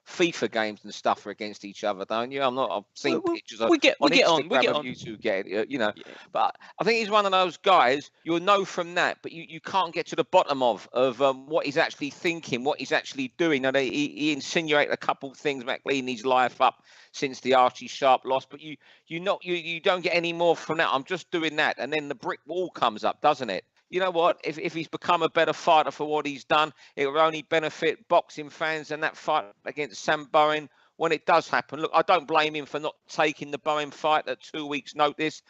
FIFA games and stuff against each other, don't you? I've seen pictures of we get on. you two get it, you know. Yeah. But I think he's one of those guys, you'll know from that, but you can't get to the bottom of what he's actually thinking, what he's actually doing. And he insinuated a couple of things about cleaning his life up since the Archie Sharp loss, but you don't get any more from that. I'm just doing that, and then the brick wall comes up, doesn't it? You know what? If he's become a better fighter for what he's done, it will only benefit boxing fans. And that fight against Sam Bowen, when it does happen, look, I don't blame him for not taking the Bowen fight at 2 weeks' notice.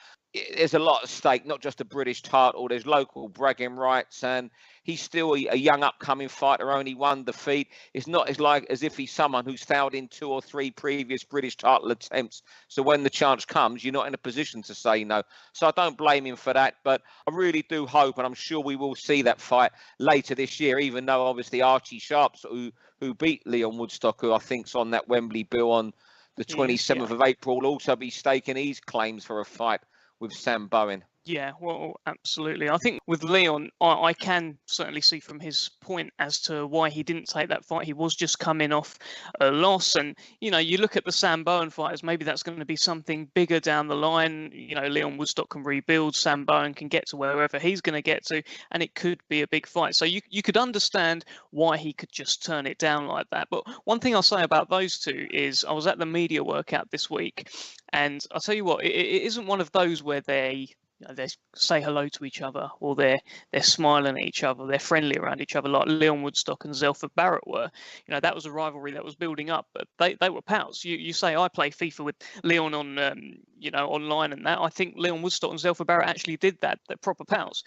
There's a lot at stake, not just a British title. There's local bragging rights, and he's still a young upcoming fighter, only one defeat. It's not as if he's someone who's failed in 2 or 3 previous British title attempts. So when the chance comes, you're not in a position to say no. So I don't blame him for that, but I really do hope, and I'm sure we will see that fight later this year, even though obviously Archie Sharps, who beat Lyon Woodstock, who I think's on that Wembley bill on the 27th of April, will also be staking his claims for a fight with Sam Bowen. Yeah, well, absolutely. I think with Lyon, I can certainly see from his point as to why he didn't take that fight. He was just coming off a loss. And, you know, you look at the Sam Bowen fighters, maybe that's going to be something bigger down the line. You know, Lyon Woodstock can rebuild, Sam Bowen can get to wherever he's going to get to, and it could be a big fight. So you could understand why he could just turn it down like that. But one thing I'll say about those two is I was at the media workout this week, and I'll tell you what, it isn't one of those where they say hello to each other, or they're smiling at each other, they're friendly around each other, like Lyon Woodstock and Zelfa Barrett were. You know, that was a rivalry that was building up, but they were pals. You say I play FIFA with Lyon on online and that. I think Lyon Woodstock and Zelfa Barrett actually did that. They're proper pals.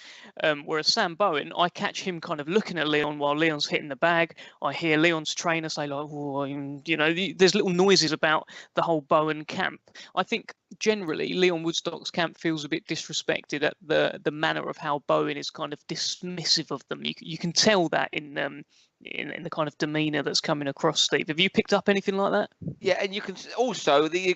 Whereas Sam Bowen, I catch him kind of looking at Lyon while Lyon's hitting the bag. I hear Lyon's trainer say like, oh, you know, there's little noises about the whole Bowen camp. I think generally Lyon Woodstock's camp feels a bit disrespected at the manner of how Bowen is kind of dismissive of them. You can tell that in the kind of demeanour that's coming across, Steve. Have you picked up anything like that? Yeah, and you can also the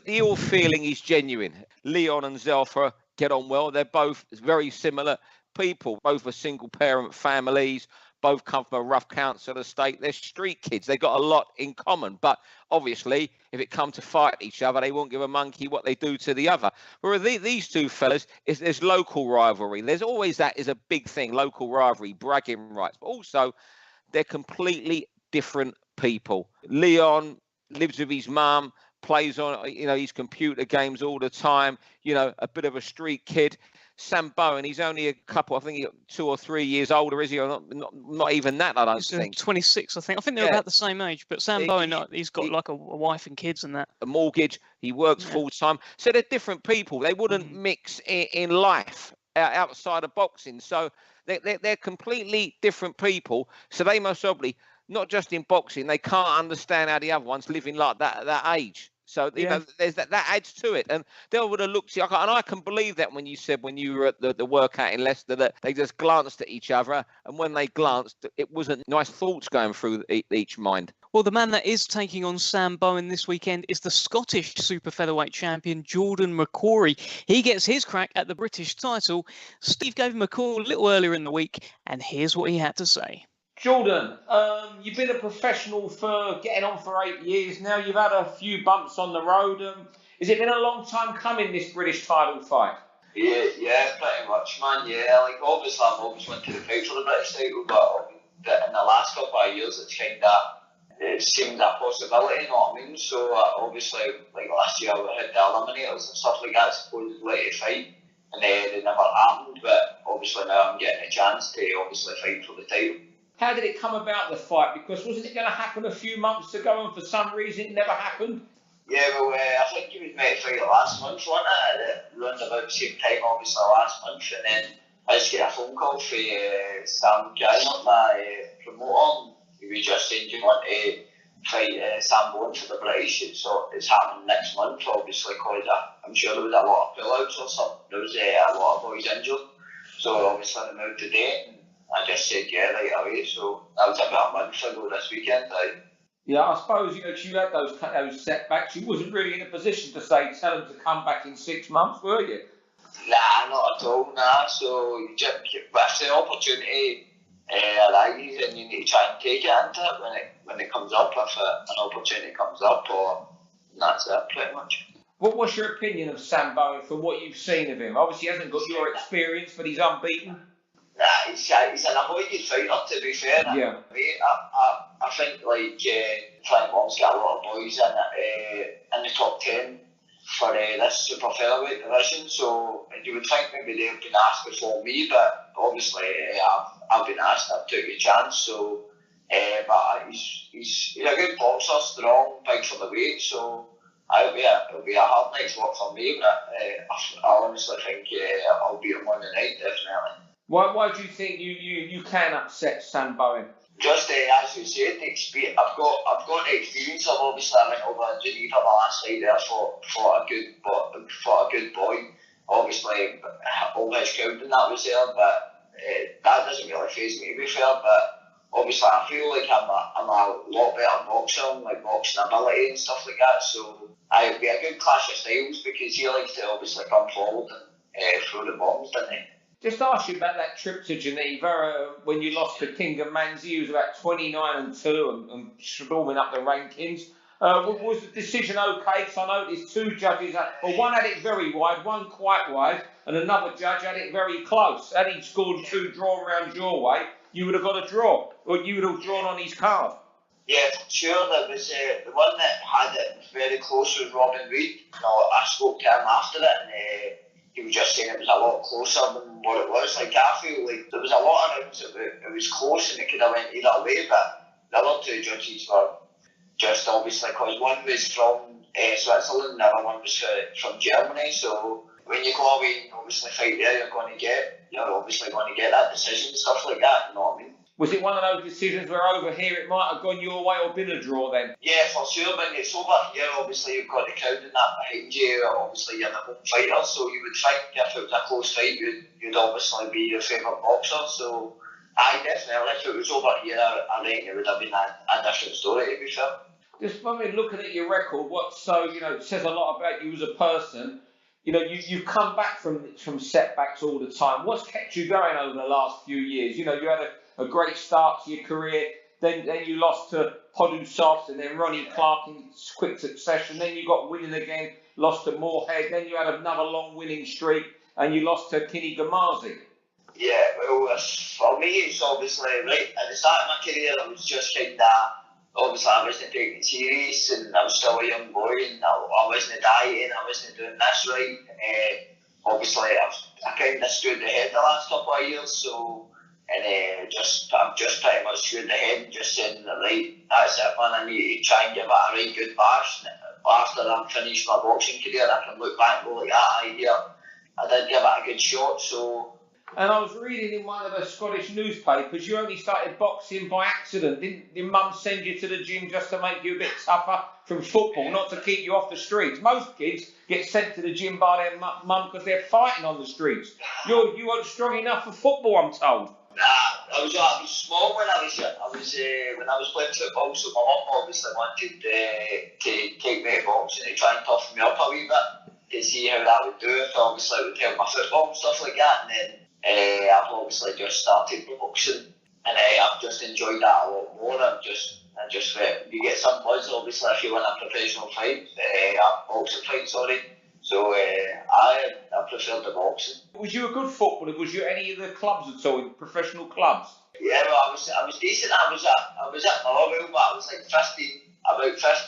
ill feeling is genuine. Lyon and Zelfa get on well. They're both very similar people. Both are single parent families. both come from a rough council estate. They're street kids. They've got a lot in common. But obviously, if it comes to fight each other, they won't give a monkey what they do to the other. Whereas these two fellas, there's local rivalry. There's always that is a big thing, local rivalry, bragging rights. But also, they're completely different people. Leon lives with his mum, plays on, his computer games all the time, a bit of a street kid. Sam Bowen, he's only a couple, I think 2 or 3 years older, is he? Or not even that, I don't think. 26, I think. I think they're about the same age. But Sam Bowen, he's got like a wife and kids and that. A mortgage. He works full time. So they're different people. They wouldn't mix in life outside of boxing. So they're completely different people. So they most probably, not just in boxing, they can't understand how the other one's living like that age. So, there's that adds to it. And they would have looked, and I can believe that when you said when you were at the workout in Leicester that they just glanced at each other. And when they glanced, it wasn't nice thoughts going through each mind. Well, the man that is taking on Sam Bowen this weekend is the Scottish super featherweight champion, Jordan McCory. He gets his crack at the British title. Steve gave him a call a little earlier in the week, and here's what he had to say. Jordan, you've been a professional for getting on for 8 years now. You've had a few bumps on the road. Has it been a long time coming, this British title fight? Yeah, pretty much, man. Yeah, like obviously I've always wanted to fight for the British title, but in the last couple of years it seemed a possibility, you know what I mean? So obviously, like last year we had the eliminators and stuff like that supposedly to fight, and they never happened. But obviously now I'm getting a chance to obviously fight for the title. How did it come about, the fight? Because wasn't it going to happen a few months ago and for some reason it never happened? Yeah, well, I think he was meant to fight last month, wasn't it? Around about the same time, obviously, last month. And then I just get a phone call from Sam Gallagher, my promoter. He was just saying, do you want to fight Sam Bowen for the British? So it's happening next month, obviously, because I'm sure there was a lot of pullouts or something. There was a lot of boys injured. So obviously, they moved the date. I just said yeah right away, so that was about a month ago this weekend. Yeah, I suppose you had those setbacks. You wasn't really in a position to tell them to come back in 6 months, were you? Nah, not at all. Nah, so you just if the opportunity arises and you need to try and take it into it when it comes up. If an opportunity comes up, or that's it pretty much. What's your opinion of Sam Bowen from what you've seen of him? Obviously, he hasn't got your experience, but he's unbeaten. Nah, he's an avoided fighter, to be fair. Yeah. I think Frank Warren's got a lot of boys in the top 10 for this super featherweight division, so you would think maybe they've been asked before me, but obviously I've been asked, I've took a chance, so but he's a good boxer, strong, big for the weight, so it'll be a hard night's work for me, but I honestly think I'll beat him on the night, definitely. Why do you think you can upset Sam Bowen? Just as you said, the experience. I've got the experience of obviously I went over to Geneva the last night there for a good boy. Obviously, all his crowd and that was there, but that doesn't really faze me, to be fair. But obviously, I feel like I'm a lot better boxer, like boxing ability and stuff like that. So it'll be a good clash of styles because he likes to obviously come forward and throw the bombs, doesn't he? Just ask you about that trip to Geneva when you lost to King of Manzi. He was about 29-2 and storming up the rankings. Was the decision okay? Because I noticed two judges, one had it very wide, one quite wide, and another judge had it very close. Had he scored 2 draw rounds your way, you would have got a draw, or you would have drawn on his card. Yeah, for sure. There was the one that had it very close was Robin Reid. I spoke to him after it, and he was just saying it was a lot closer than what it was. Like, I feel like there was a lot of rounds it was close and it could have went either way, but the other 2 judges were just obviously, because one was from Switzerland and the other one was from Germany, so when you go away and obviously fight there, you're obviously going to get that decision and stuff like that, you know what I mean? Was it one of those decisions where over here it might have gone your way or been a draw then? Yeah, for sure. When it's over here, obviously you've got the crowd and that behind you. Obviously you're the home fighter, so you would think if it was a close fight, you'd obviously be your favourite boxer. So definitely, if it was over here, I reckon it would have been a different story, to be fair. Just when we're looking at your record, it says a lot about you as a person. You've come back from setbacks all the time. What's kept you going over the last few years? You had a great start to your career. Then you lost to Podusovs and then Ronnie Clark in quick succession. Then you got winning again, lost to Moorhead. Then you had another long winning streak and you lost to Kenny Gamazi. Yeah, well, for me, it's obviously, right, at the start of my career, I was just kind of, obviously I wasn't taking it serious and I was still a young boy and I wasn't dieting, I wasn't doing this right. Obviously, I kind of stood ahead the last couple of years, so, and I'm just pretty much stood ahead and just saying, right, that's it, man, I need to try and give it a right good bash. After I'm finished my boxing career, I can look back and go like that idea. I did give it a good shot, so. And I was reading in one of the Scottish newspapers, you only started boxing by accident. Didn't Mum send you to the gym just to make you a bit tougher from football, not to keep you off the streets? Most kids get sent to the gym by their mum because they're fighting on the streets. You weren't strong enough for football, I'm told. Nah, I was small when I was young. When I was playing football, so my mum obviously wanted to take me to boxing to try and toughen me up a wee bit to see how that would do. If obviously it would help my football and stuff like that. And then I've obviously just started boxing, and I've just enjoyed that a lot more. I just you get some buzz obviously if you win a professional fight, a boxing fight, sorry. So I prefer the boxing. Was you a good footballer? Was you any of the clubs at all, professional clubs? Yeah, well, I was decent. I was at Motherwell, but I was like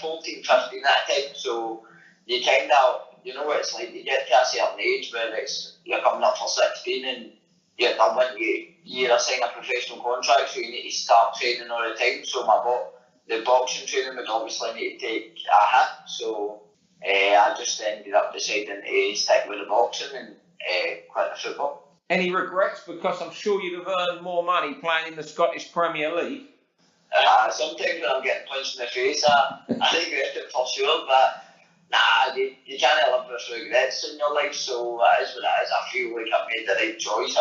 14, 15 that time. So you kind of, you know what it's like, you get to a certain age where you're coming up for 16 and you're done when you sign a professional contract, so you need to start training all the time. So the boxing training would obviously need to take a hit. So I just ended up deciding to stick with the boxing and quit the football. Any regrets? Because I'm sure you'd have earned more money playing in the Scottish Premier League. Sometimes when I'm getting punched in the face, I regret it for sure, but nah, you can't live with regrets in your life, so it is what it is. I feel like I've made the right choice.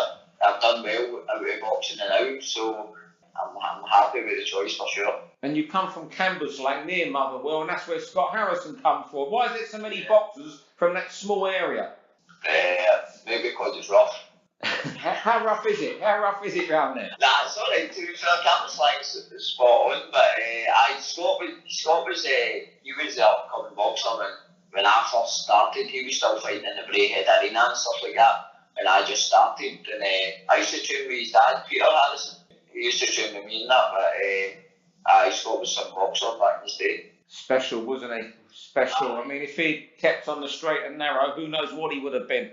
I've done well out of boxing and out, so I'm happy with the choice for sure. And you come from Cambuslang near Motherwell, and that's where Scott Harrison come from. Why is there so many boxers from that small area? Maybe because it's rough. How rough is it? How rough is it round there? Nah, it's alright to be fair. Cambushlang's spot on, but Scott was he was the upcoming boxer when I first started. He was still fighting in the Braehead Arena and stuff like that. And I just started, and I used to train with his dad, Peter Harrison. He used to train with me in that, but Scott was some boxer back in his day. Special, wasn't he? Special. I mean, if he kept on the straight and narrow, who knows what he would have been?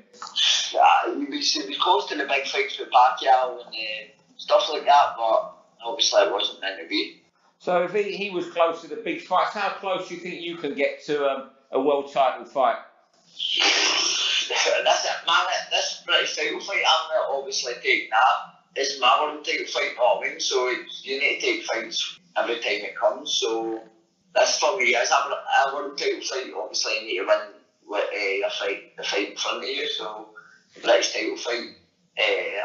Yeah, he was close to the big fights with Pacquiao and stuff like that, but obviously it wasn't meant to be. So if he was close to the big fights, how close do you think you can get to a world title fight? That's it, man. This British title fight, I'm going to obviously take that. It's my world title fight, not mine, so you need to take fights every time it comes. So this for me is a world title fight. Obviously, you need to win with the fight in front of you. So the British title fight,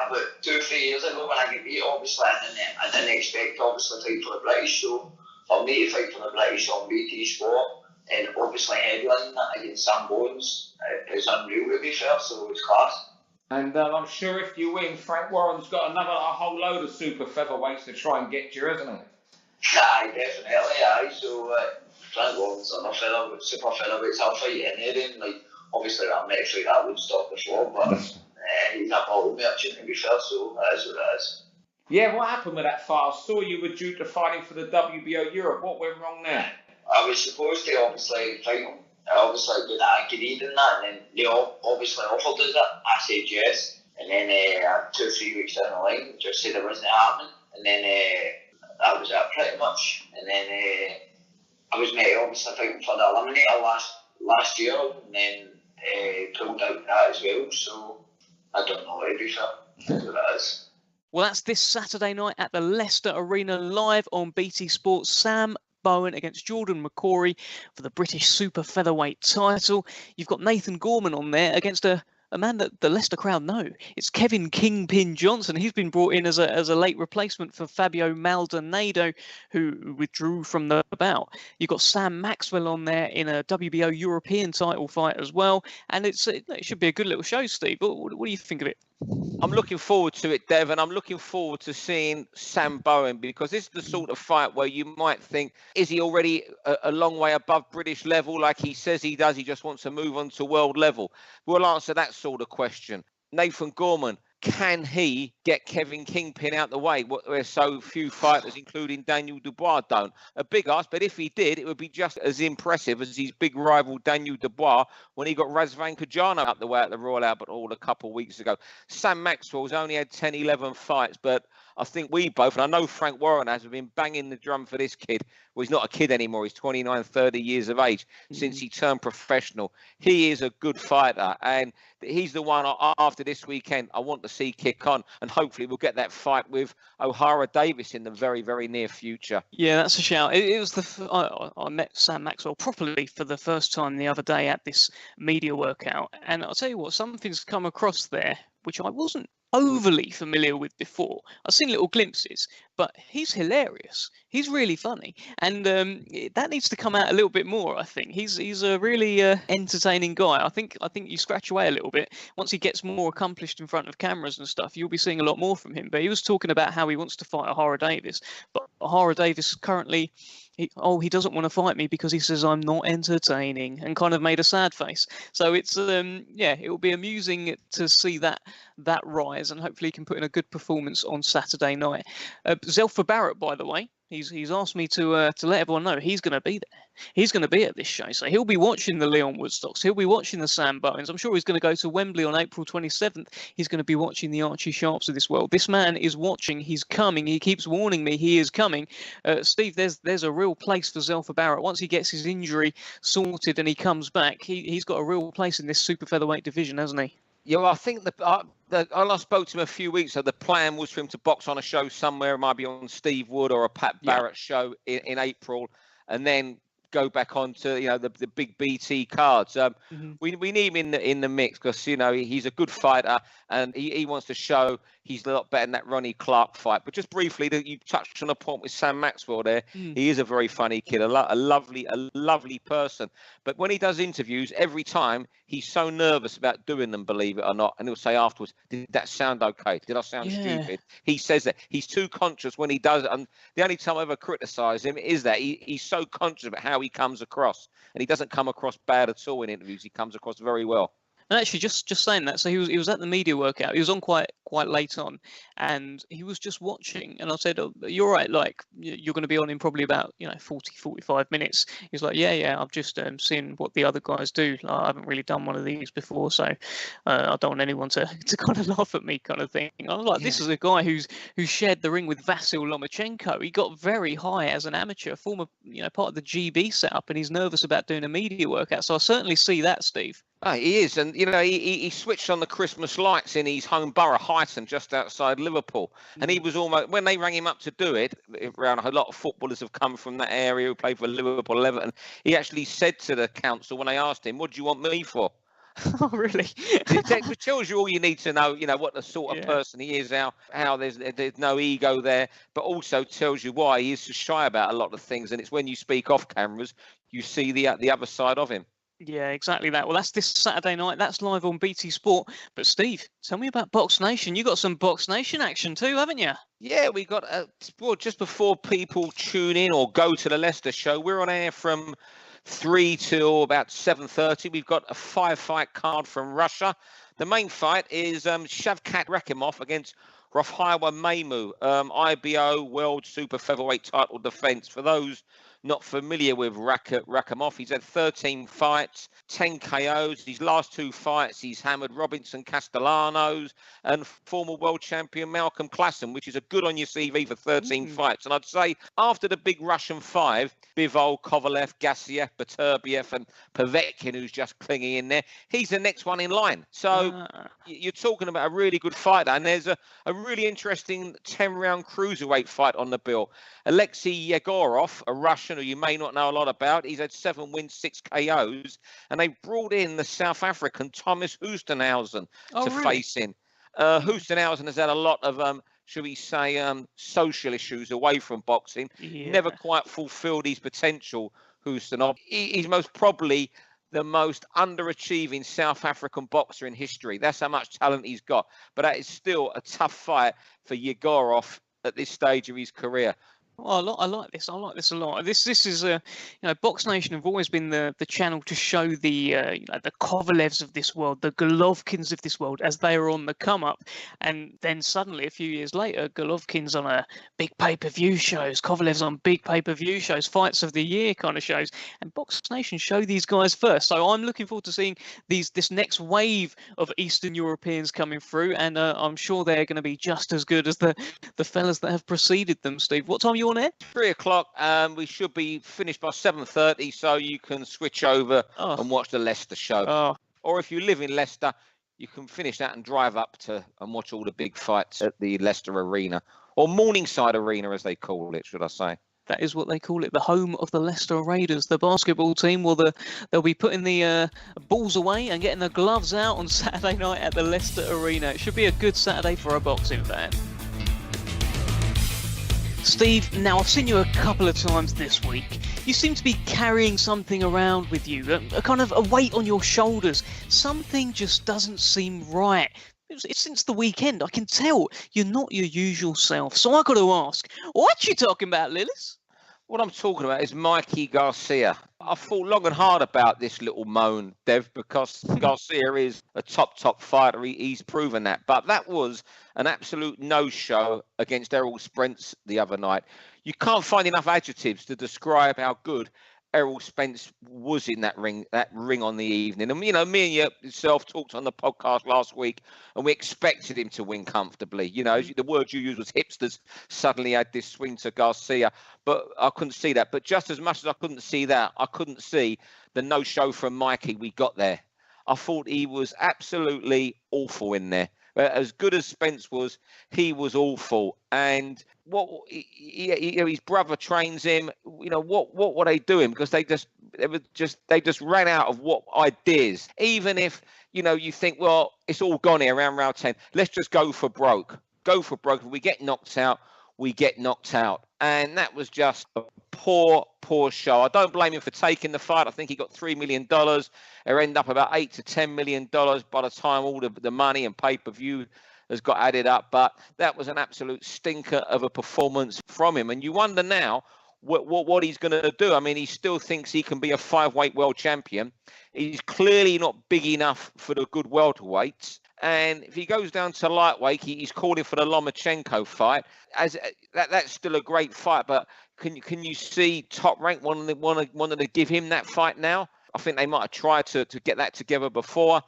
about 2 or 3 years ago when I got beat, obviously I didn't expect obviously to fight for the British. So for me to fight for the British on BT Sport, and obviously headlining that against Sam Bones is unreal to be fair, so it's class. And I'm sure if you win, Frank Warren's got a whole load of super featherweights to try and get you, isn't he? Aye, definitely, aye. So Frank Warren's on a super featherweights, I'll fight any of them. Like, obviously I met fight at Woodstock before, but he's a ball merchant to be fair, so that is what it is. Yeah, what happened with that fight? I saw you were due to fight him for the WBO Europe. What went wrong there? I was supposed to obviously fight him. I obviously agreed in that, and then they obviously offered us it. I said yes, and then 2 or 3 weeks down the line, just said it wasn't happening, and then that was it pretty much. And then I was meant to obviously fight him for the Eliminator last year, and then pulled out that as well. So I don't know, to be fair. That's what it is. Well, that's this Saturday night at the Leicester Arena, live on BT Sports. Sam Bowen against Jordan McCory for the British super featherweight title. You've got Nathan Gorman on there against a man that the Leicester crowd know. It's Kevin Kingpin Johnson. He's been brought in as a late replacement for Fabio Maldonado, who withdrew from the bout. You've got Sam Maxwell on there in a WBO European title fight as well. And it should be a good little show, Steve. What do you think of it? I'm looking forward to it, Dev, and I'm looking forward to seeing Sam Bowen, because this is the sort of fight where you might think, is he already a long way above British level like he says he does? He just wants to move on to world level. We'll answer that sort of question. Nathan Gorman, can he get Kevin Kingpin out the way? Where so few fighters, including Daniel Dubois, don't. A big ask, but if he did, it would be just as impressive as his big rival Daniel Dubois when he got Razvan Kajano out the way at the Royal Albert Hall a couple of weeks ago. Sam Maxwell's only had 10, 11 fights, but I think we both, and I know Frank Warren has, been banging the drum for this kid. Well, he's not a kid anymore. He's 29, 30 years of age since he turned professional. He is a good fighter, and he's the one after this weekend I want to see kick on, and hopefully we'll get that fight with O'Hara Davis in the very, very near future. Yeah, that's a shout. It was I met Sam Maxwell properly for the first time the other day at this media workout, and I'll tell you what, something's come across there which I wasn't overly familiar with before. I've seen little glimpses, but he's hilarious. He's really funny, and that needs to come out a little bit more. I think he's a really entertaining guy. I think you scratch away a little bit once he gets more accomplished in front of cameras and stuff. You'll be seeing a lot more from him. But he was talking about how he wants to fight O'Hara Davis, but O'Hara Davis currently. He doesn't want to fight me because he says I'm not entertaining, and kind of made a sad face. So it's it will be amusing to see that rise, and hopefully he can put in a good performance on Saturday night. Zelfa Barrett, by the way, he's asked me to let everyone know he's going to be there. He's going to be at this show, so he'll be watching the Lyon Woodstocks. He'll be watching the Sam Bowens. I'm sure he's going to go to Wembley on April 27th. He's going to be watching the Archie Sharps of this world. This man is watching. He's coming. He keeps warning me he is coming. Steve, there's a real place for Zelfa Barrett. Once he gets his injury sorted and he comes back, he's got a real place in this super featherweight division, hasn't he? Yeah, well, I think I last spoke to him a few weeks ago. The plan was for him to box on a show somewhere, it might be on Steve Wood or a Pat Barrett show in April, and then go back onto the big BT cards. We need him in the mix because he's a good fighter, and he wants to show he's a lot better than that Ronnie Clark fight. But just briefly, you touched on a point with Sam Maxwell there. He is a very funny kid, a lovely person. But when he does interviews, every time he's so nervous about doing them, believe it or not, and he'll say afterwards, "Did that sound okay? Did I sound stupid?" He says that he's too conscious when he does it. And the only time I ever criticise him is that he's so conscious about how he comes across, and he doesn't come across bad at all in interviews. He comes across very well. And actually, just saying that, so he was at the media workout. He was on quite late on, and he was just watching. And I said, "Oh, you're right. Like you're going to be on in probably about 40-45 minutes." He's like, "Yeah. I've just seen what the other guys do. Like, I haven't really done one of these before, so I don't want anyone to kind of laugh at me, kind of thing." I was like, "This is a guy who shared the ring with Vasyl Lomachenko. He got very high as an amateur, former part of the GB setup, and he's nervous about doing a media workout." So I certainly see that, Steve. Oh, he is, and he switched on the Christmas lights in his home borough, Highton, just outside Liverpool, and he was almost, when they rang him up to do it, around a lot of footballers have come from that area who played for Liverpool, Everton. He actually said to the council when they asked him, "What do you want me for?" Oh, really? It tells you all you need to know, what the sort of person he is, how there's no ego there, but also tells you why he is so shy about a lot of things, and it's when you speak off cameras, you see the other side of him. Yeah, exactly that. Well, that's this Saturday night. That's live on BT Sport. But Steve, tell me about Box Nation. You got some Box Nation action too, haven't you? Yeah, we got just before people tune in or go to the Leicester show, we're on air from 3 till about 7:30. We've got a 5-fight card from Russia. The main fight is Shavkat Rakhimov against Rafaiwa Maimu, IBO World Super Featherweight title defense. For those not familiar with Rakhimov, he's had 13 fights, 10 KOs. His last 2 fights, he's hammered Robinson Castellanos and former world champion Malcolm Klassen, which is a good on your CV for 13 fights. And I'd say after the big Russian 5, Bivol, Kovalev, Gassiev, Beterbiev and Povetkin, who's just clinging in there, he's the next one in line. So you're talking about a really good fighter. And there's a really interesting 10-round cruiserweight fight on the bill. Alexei Yegorov, a Russian who you may not know a lot about, he's had 7 wins, 6 KOs, and they brought in the South African Thomas Hustenhausen to face in. Hustenhausen has had a lot of, shall we say, social issues away from boxing. Never quite fulfilled his potential, Hustenhausen. He's most probably the most underachieving South African boxer in history. That's how much talent he's got. But that is still a tough fight for Yegorov at this stage of his career. Well, I like this. I like this a lot. This is Box Nation have always been the channel to show the the Kovalevs of this world, the Golovkins of this world, as they are on the come up, and then suddenly a few years later, Golovkin's on a big pay-per-view shows, Kovalev's on big pay-per-view shows, fights of the year kind of shows, and Box Nation show these guys first. So I'm looking forward to seeing this next wave of Eastern Europeans coming through, and I'm sure they're going to be just as good as the fellas that have preceded them. Steve, what time are you on air? 3 o'clock, and we should be finished by 7:30, so you can switch over and watch the Leicester show. Or if you live in Leicester, you can finish that and drive up to and watch all the big fights at the Leicester Arena, or Morningside Arena, as they call it, should I say. That is what they call it, the home of the Leicester Raiders. The basketball team, they'll be putting the balls away and getting the gloves out on Saturday night at the Leicester Arena. It should be a good Saturday for a boxing fan. Steve, now I've seen you a couple of times this week. You seem to be carrying something around with you, a kind of a weight on your shoulders. Something just doesn't seem right. It's since the weekend. I can tell you're not your usual self. So I got to ask, what you talking about, Lillis? What I'm talking about is Mikey Garcia. I thought long and hard about this little moan, Dev, because Garcia is a top fighter. He's proven that. But that was an absolute no-show against Errol Spence the other night. You can't find enough adjectives to describe how good Errol Spence was in that ring on the evening. And, me and yourself talked on the podcast last week, and we expected him to win comfortably. The word you used was hipsters suddenly had this swing to Garcia, but I couldn't see that. But just as much as I couldn't see that, I couldn't see the no-show from Mikey we got there. I thought he was absolutely awful in there. As good as Spence was, he was awful. And his brother trains him. What were they doing? Because they just ran out of what ideas. Even if you think, well, it's all gone here around round 10. Let's just go for broke. Go for broke. If we get knocked out, we get knocked out. And that was just a poor show. I don't blame him for taking the fight. I think he got $3 million. It'll end up about $8 to $10 million by the time all the money and pay-per-view has got added up. But that was an absolute stinker of a performance from him. And you wonder now what he's going to do. I mean, he still thinks he can be a 5-weight world champion. He's clearly not big enough for the good welterweights. And if he goes down to lightweight, he's calling for the Lomachenko fight. That's still a great fight, but can you see Top Rank wanting to give him that fight now? I think they might have tried to get that together before.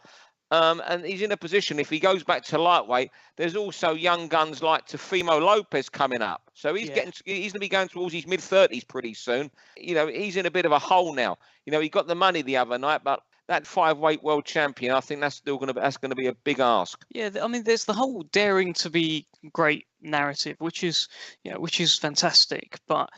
And he's in a position, if he goes back to lightweight, there's also young guns like Teofimo Lopez coming up. So he's going to be going towards his mid-30s pretty soon. He's in a bit of a hole now. He got the money the other night, but that 5-weight world champion, I think that's going to be a big ask. Yeah, I mean, there's the whole daring to be great narrative, which is fantastic. But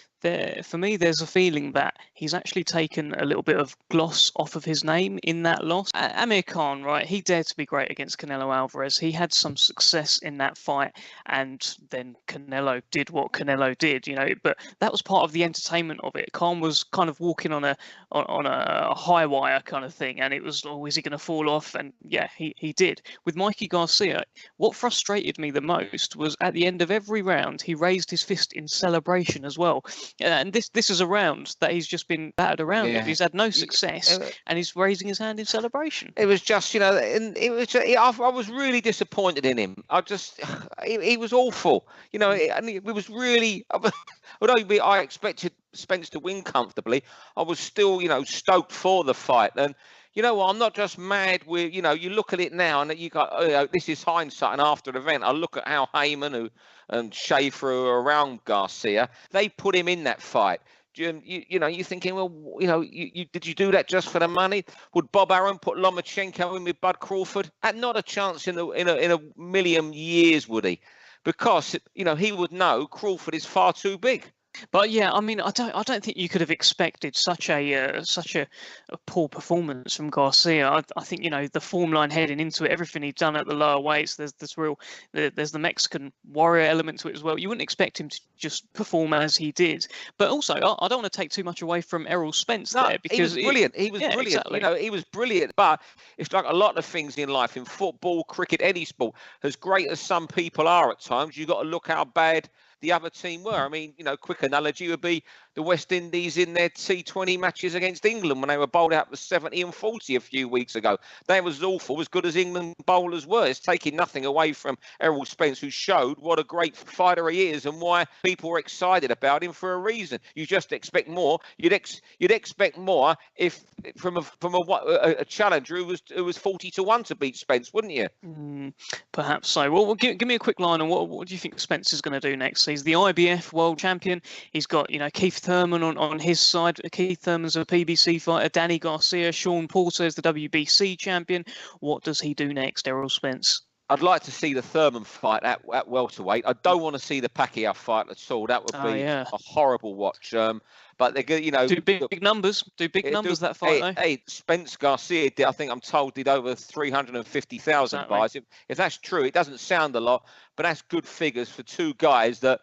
for me, there's a feeling that he's actually taken a little bit of gloss off of his name in that loss. Amir Khan, right? He dared to be great against Canelo Alvarez. He had some success in that fight, and then Canelo did what Canelo did, But that was part of the entertainment of it. Khan was kind of walking on a high wire kind of thing, and it was, is he going to fall off? And yeah, he did. With Mikey Garcia, what frustrated me the most was at the end of every round, he raised his fist in celebration as well. And this is a round that he's just been battered around with. He's had no success, and he's raising his hand in celebration. It was just, and I was really disappointed in him. He was awful. And it was really, although I expected Spence to win comfortably, I was still, stoked for the fight. And you know what? I'm not just mad with, you look at it now and you go, this is hindsight. And after the event, I look at how Heyman and Schaefer are around Garcia. They put him in that fight. You're thinking, well, did you do that just for the money? Would Bob Arum put Lomachenko in with Bud Crawford? Not a chance in a million years, would he? Because, he would know Crawford is far too big. But yeah, I mean, I don't think you could have expected such a poor performance from Garcia. I think, you know, the form line heading into it, everything he'd done at the lower weights, there's the Mexican warrior element to it as well. You wouldn't expect him to just perform as he did. But also, I don't want to take too much away from Errol Spence there, because he was brilliant. He was brilliant. Exactly. You know, he was brilliant. But it's like a lot of things in life, in football, cricket, any sport, as great as some people are at times, you've got to look how bad the other team were. I mean, you know, quick analogy would be the West Indies in their T20 matches against England when they were bowled out for 70 and 40 a few weeks ago. They was awful, as good as England bowlers were. It's taking nothing away from Errol Spence, who showed what a great fighter he is and why people were excited about him for a reason. You just expect more. You'd expect more if from a challenger who was 40-1 to beat Spence, wouldn't you? Perhaps so. Well, give me a quick line on what do you think Spence is going to do next? He's the IBF world champion. He's got, you know, Keith Thurman on his side. Keith Thurman's a PBC fighter. Danny Garcia, Sean Porter is the WBC champion. What does he do next, Errol Spence? I'd like to see the Thurman fight at welterweight. I don't want to see the Pacquiao fight at all. That would be a horrible watch. But they're good, you know. Do big numbers. That fight, though. Hey, Spence Garcia did, I think I'm told, did over 350,000 buys. If that's true, it doesn't sound a lot, but that's good figures for two guys that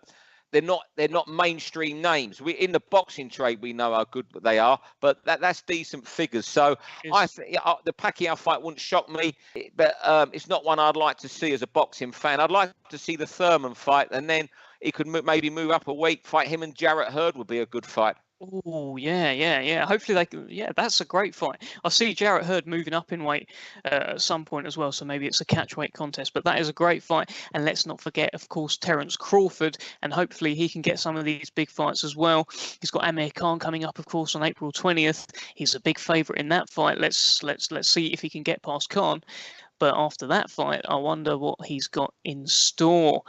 they're not mainstream names. We in the boxing trade, we know how good they are, but that's decent figures. So I think the Pacquiao fight wouldn't shock me, but it's not one I'd like to see as a boxing fan. I'd like to see the Thurman fight, and then he could maybe move up a weight. Fight him and Jarrett Hurd would be a good fight. Oh, yeah. Hopefully they can. Yeah, that's a great fight. I see Jarrett Hurd moving up in weight at some point as well, so maybe it's a catch weight contest. But that is a great fight. And let's not forget, of course, Terence Crawford, and hopefully he can get some of these big fights as well. He's got Amir Khan coming up, of course, on April 20th. He's a big favourite in that fight. Let's see if he can get past Khan. But after that fight, I wonder what he's got in store.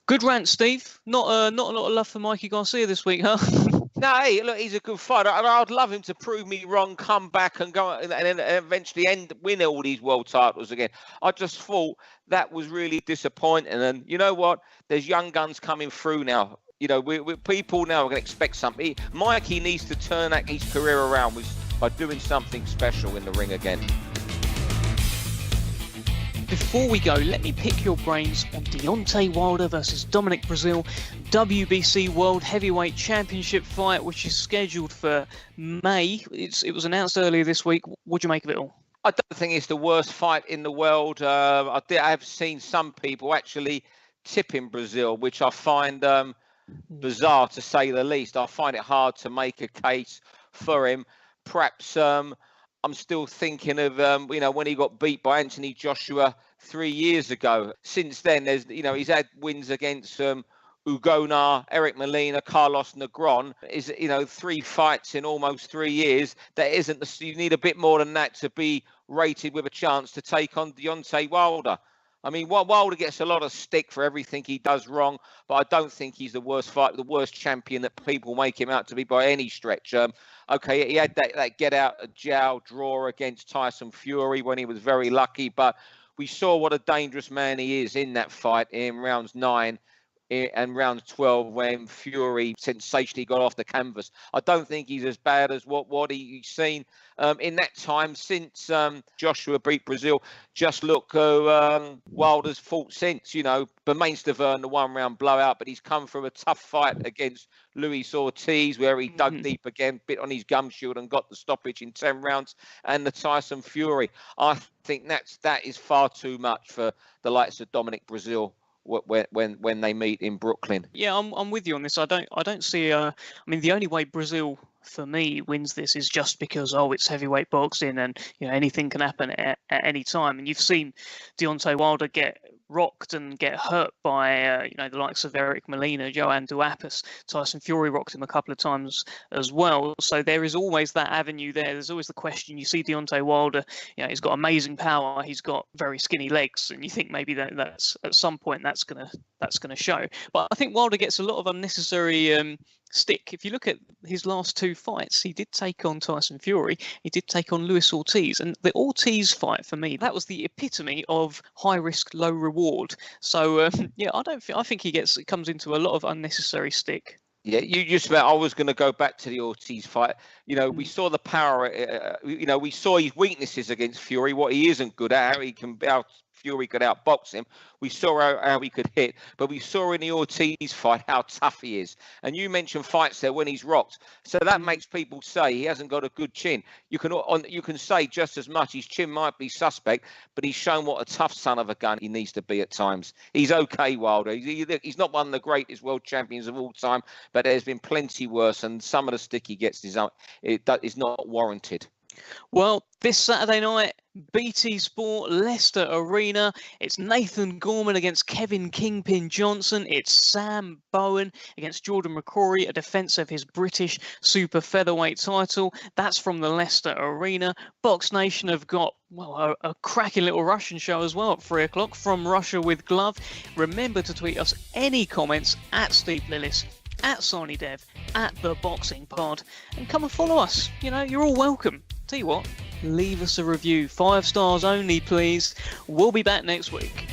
Good rant, Steve. Not a lot of love for Mikey Garcia this week, huh? No, hey, look, he's a good fighter. I'd love him to prove me wrong, come back and go and then eventually win all these world titles again. I just thought that was really disappointing. And you know what? There's young guns coming through now. You know, people now are going to expect something. Mikey needs to turn his career around by doing something special in the ring again. Before we go, let me pick your brains on Deontay Wilder versus Dominic Brazil, WBC World Heavyweight Championship fight, which is scheduled for May. It was announced earlier this week. What do you make of it all? I don't think it's the worst fight in the world. I have seen some people actually tipping Brazil, which I find bizarre to say the least. I find it hard to make a case for him. Perhaps I'm still thinking of, when he got beat by Anthony Joshua 3 years ago. Since then, he's had wins against Ugona, Eric Molina, Carlos Negron. Is 3 fights in almost 3 years. That isn't. You need a bit more than that to be rated with a chance to take on Deontay Wilder. I mean, Wilder gets a lot of stick for everything he does wrong, but I don't think he's the worst champion that people make him out to be by any stretch. Okay, he had that get out of jail draw against Tyson Fury when he was very lucky, but we saw what a dangerous man he is in that fight in rounds 9 and round 12 when Fury sensationally got off the canvas. I don't think he's as bad as what he's seen in that time since Joshua beat Brazil. Just look who Wilder's fought since, Bermane Stiverne, the 1-round blowout, but he's come through a tough fight against Luis Ortiz where he dug deep again, bit on his gum shield and got the stoppage in 10 rounds, and the Tyson Fury. I think that is far too much for the likes of Dominic Brazil when they meet in Brooklyn. Yeah, I'm with you on this. I don't see. The only way Brazil for me wins this is just because it's heavyweight boxing and anything can happen at any time. And you've seen Deontay Wilder get rocked and get hurt by the likes of Eric Molina, Joanne Duapas. Tyson Fury rocked him a couple of times as well. So there is always that avenue there. There's always the question. You see Deontay Wilder, he's got amazing power. He's got very skinny legs, and you think maybe that's at some point that's gonna show. But I think Wilder gets a lot of unnecessary stick. If you look at his last 2 fights, he did take on Tyson Fury, he did take on Luis Ortiz, and the Ortiz fight for me, that was the epitome of high risk, low reward. So I think he comes into a lot of unnecessary stick. Yeah, you just about. I was going to go back to the Ortiz fight. We saw the power. We saw his weaknesses against Fury. What he isn't good at, how Fury could outbox him. We saw how he could hit, but we saw in the Ortiz fight how tough he is. And you mentioned fights there when he's rocked, so that makes people say he hasn't got a good chin. You can say just as much his chin might be suspect, but he's shown what a tough son of a gun he needs to be at times. He's okay, Wilder. He's not one of the greatest world champions of all time, but there's been plenty worse, and some of the stick he gets is not warranted. Well, this Saturday night, BT Sport, Leicester Arena. It's Nathan Gorman against Kevin Kingpin Johnson. It's Sam Bowen against Jordan McCory, a defence of his British super featherweight title. That's from the Leicester Arena. Box Nation have got a cracking little Russian show as well at 3 o'clock from Russia with Glove. Remember to tweet us any comments at Steve Lillis, at Sahni Dev, at The Boxing Pod, and come and follow us. You're all welcome. Tell you what, leave us a review. 5 stars only, please. We'll be back next week.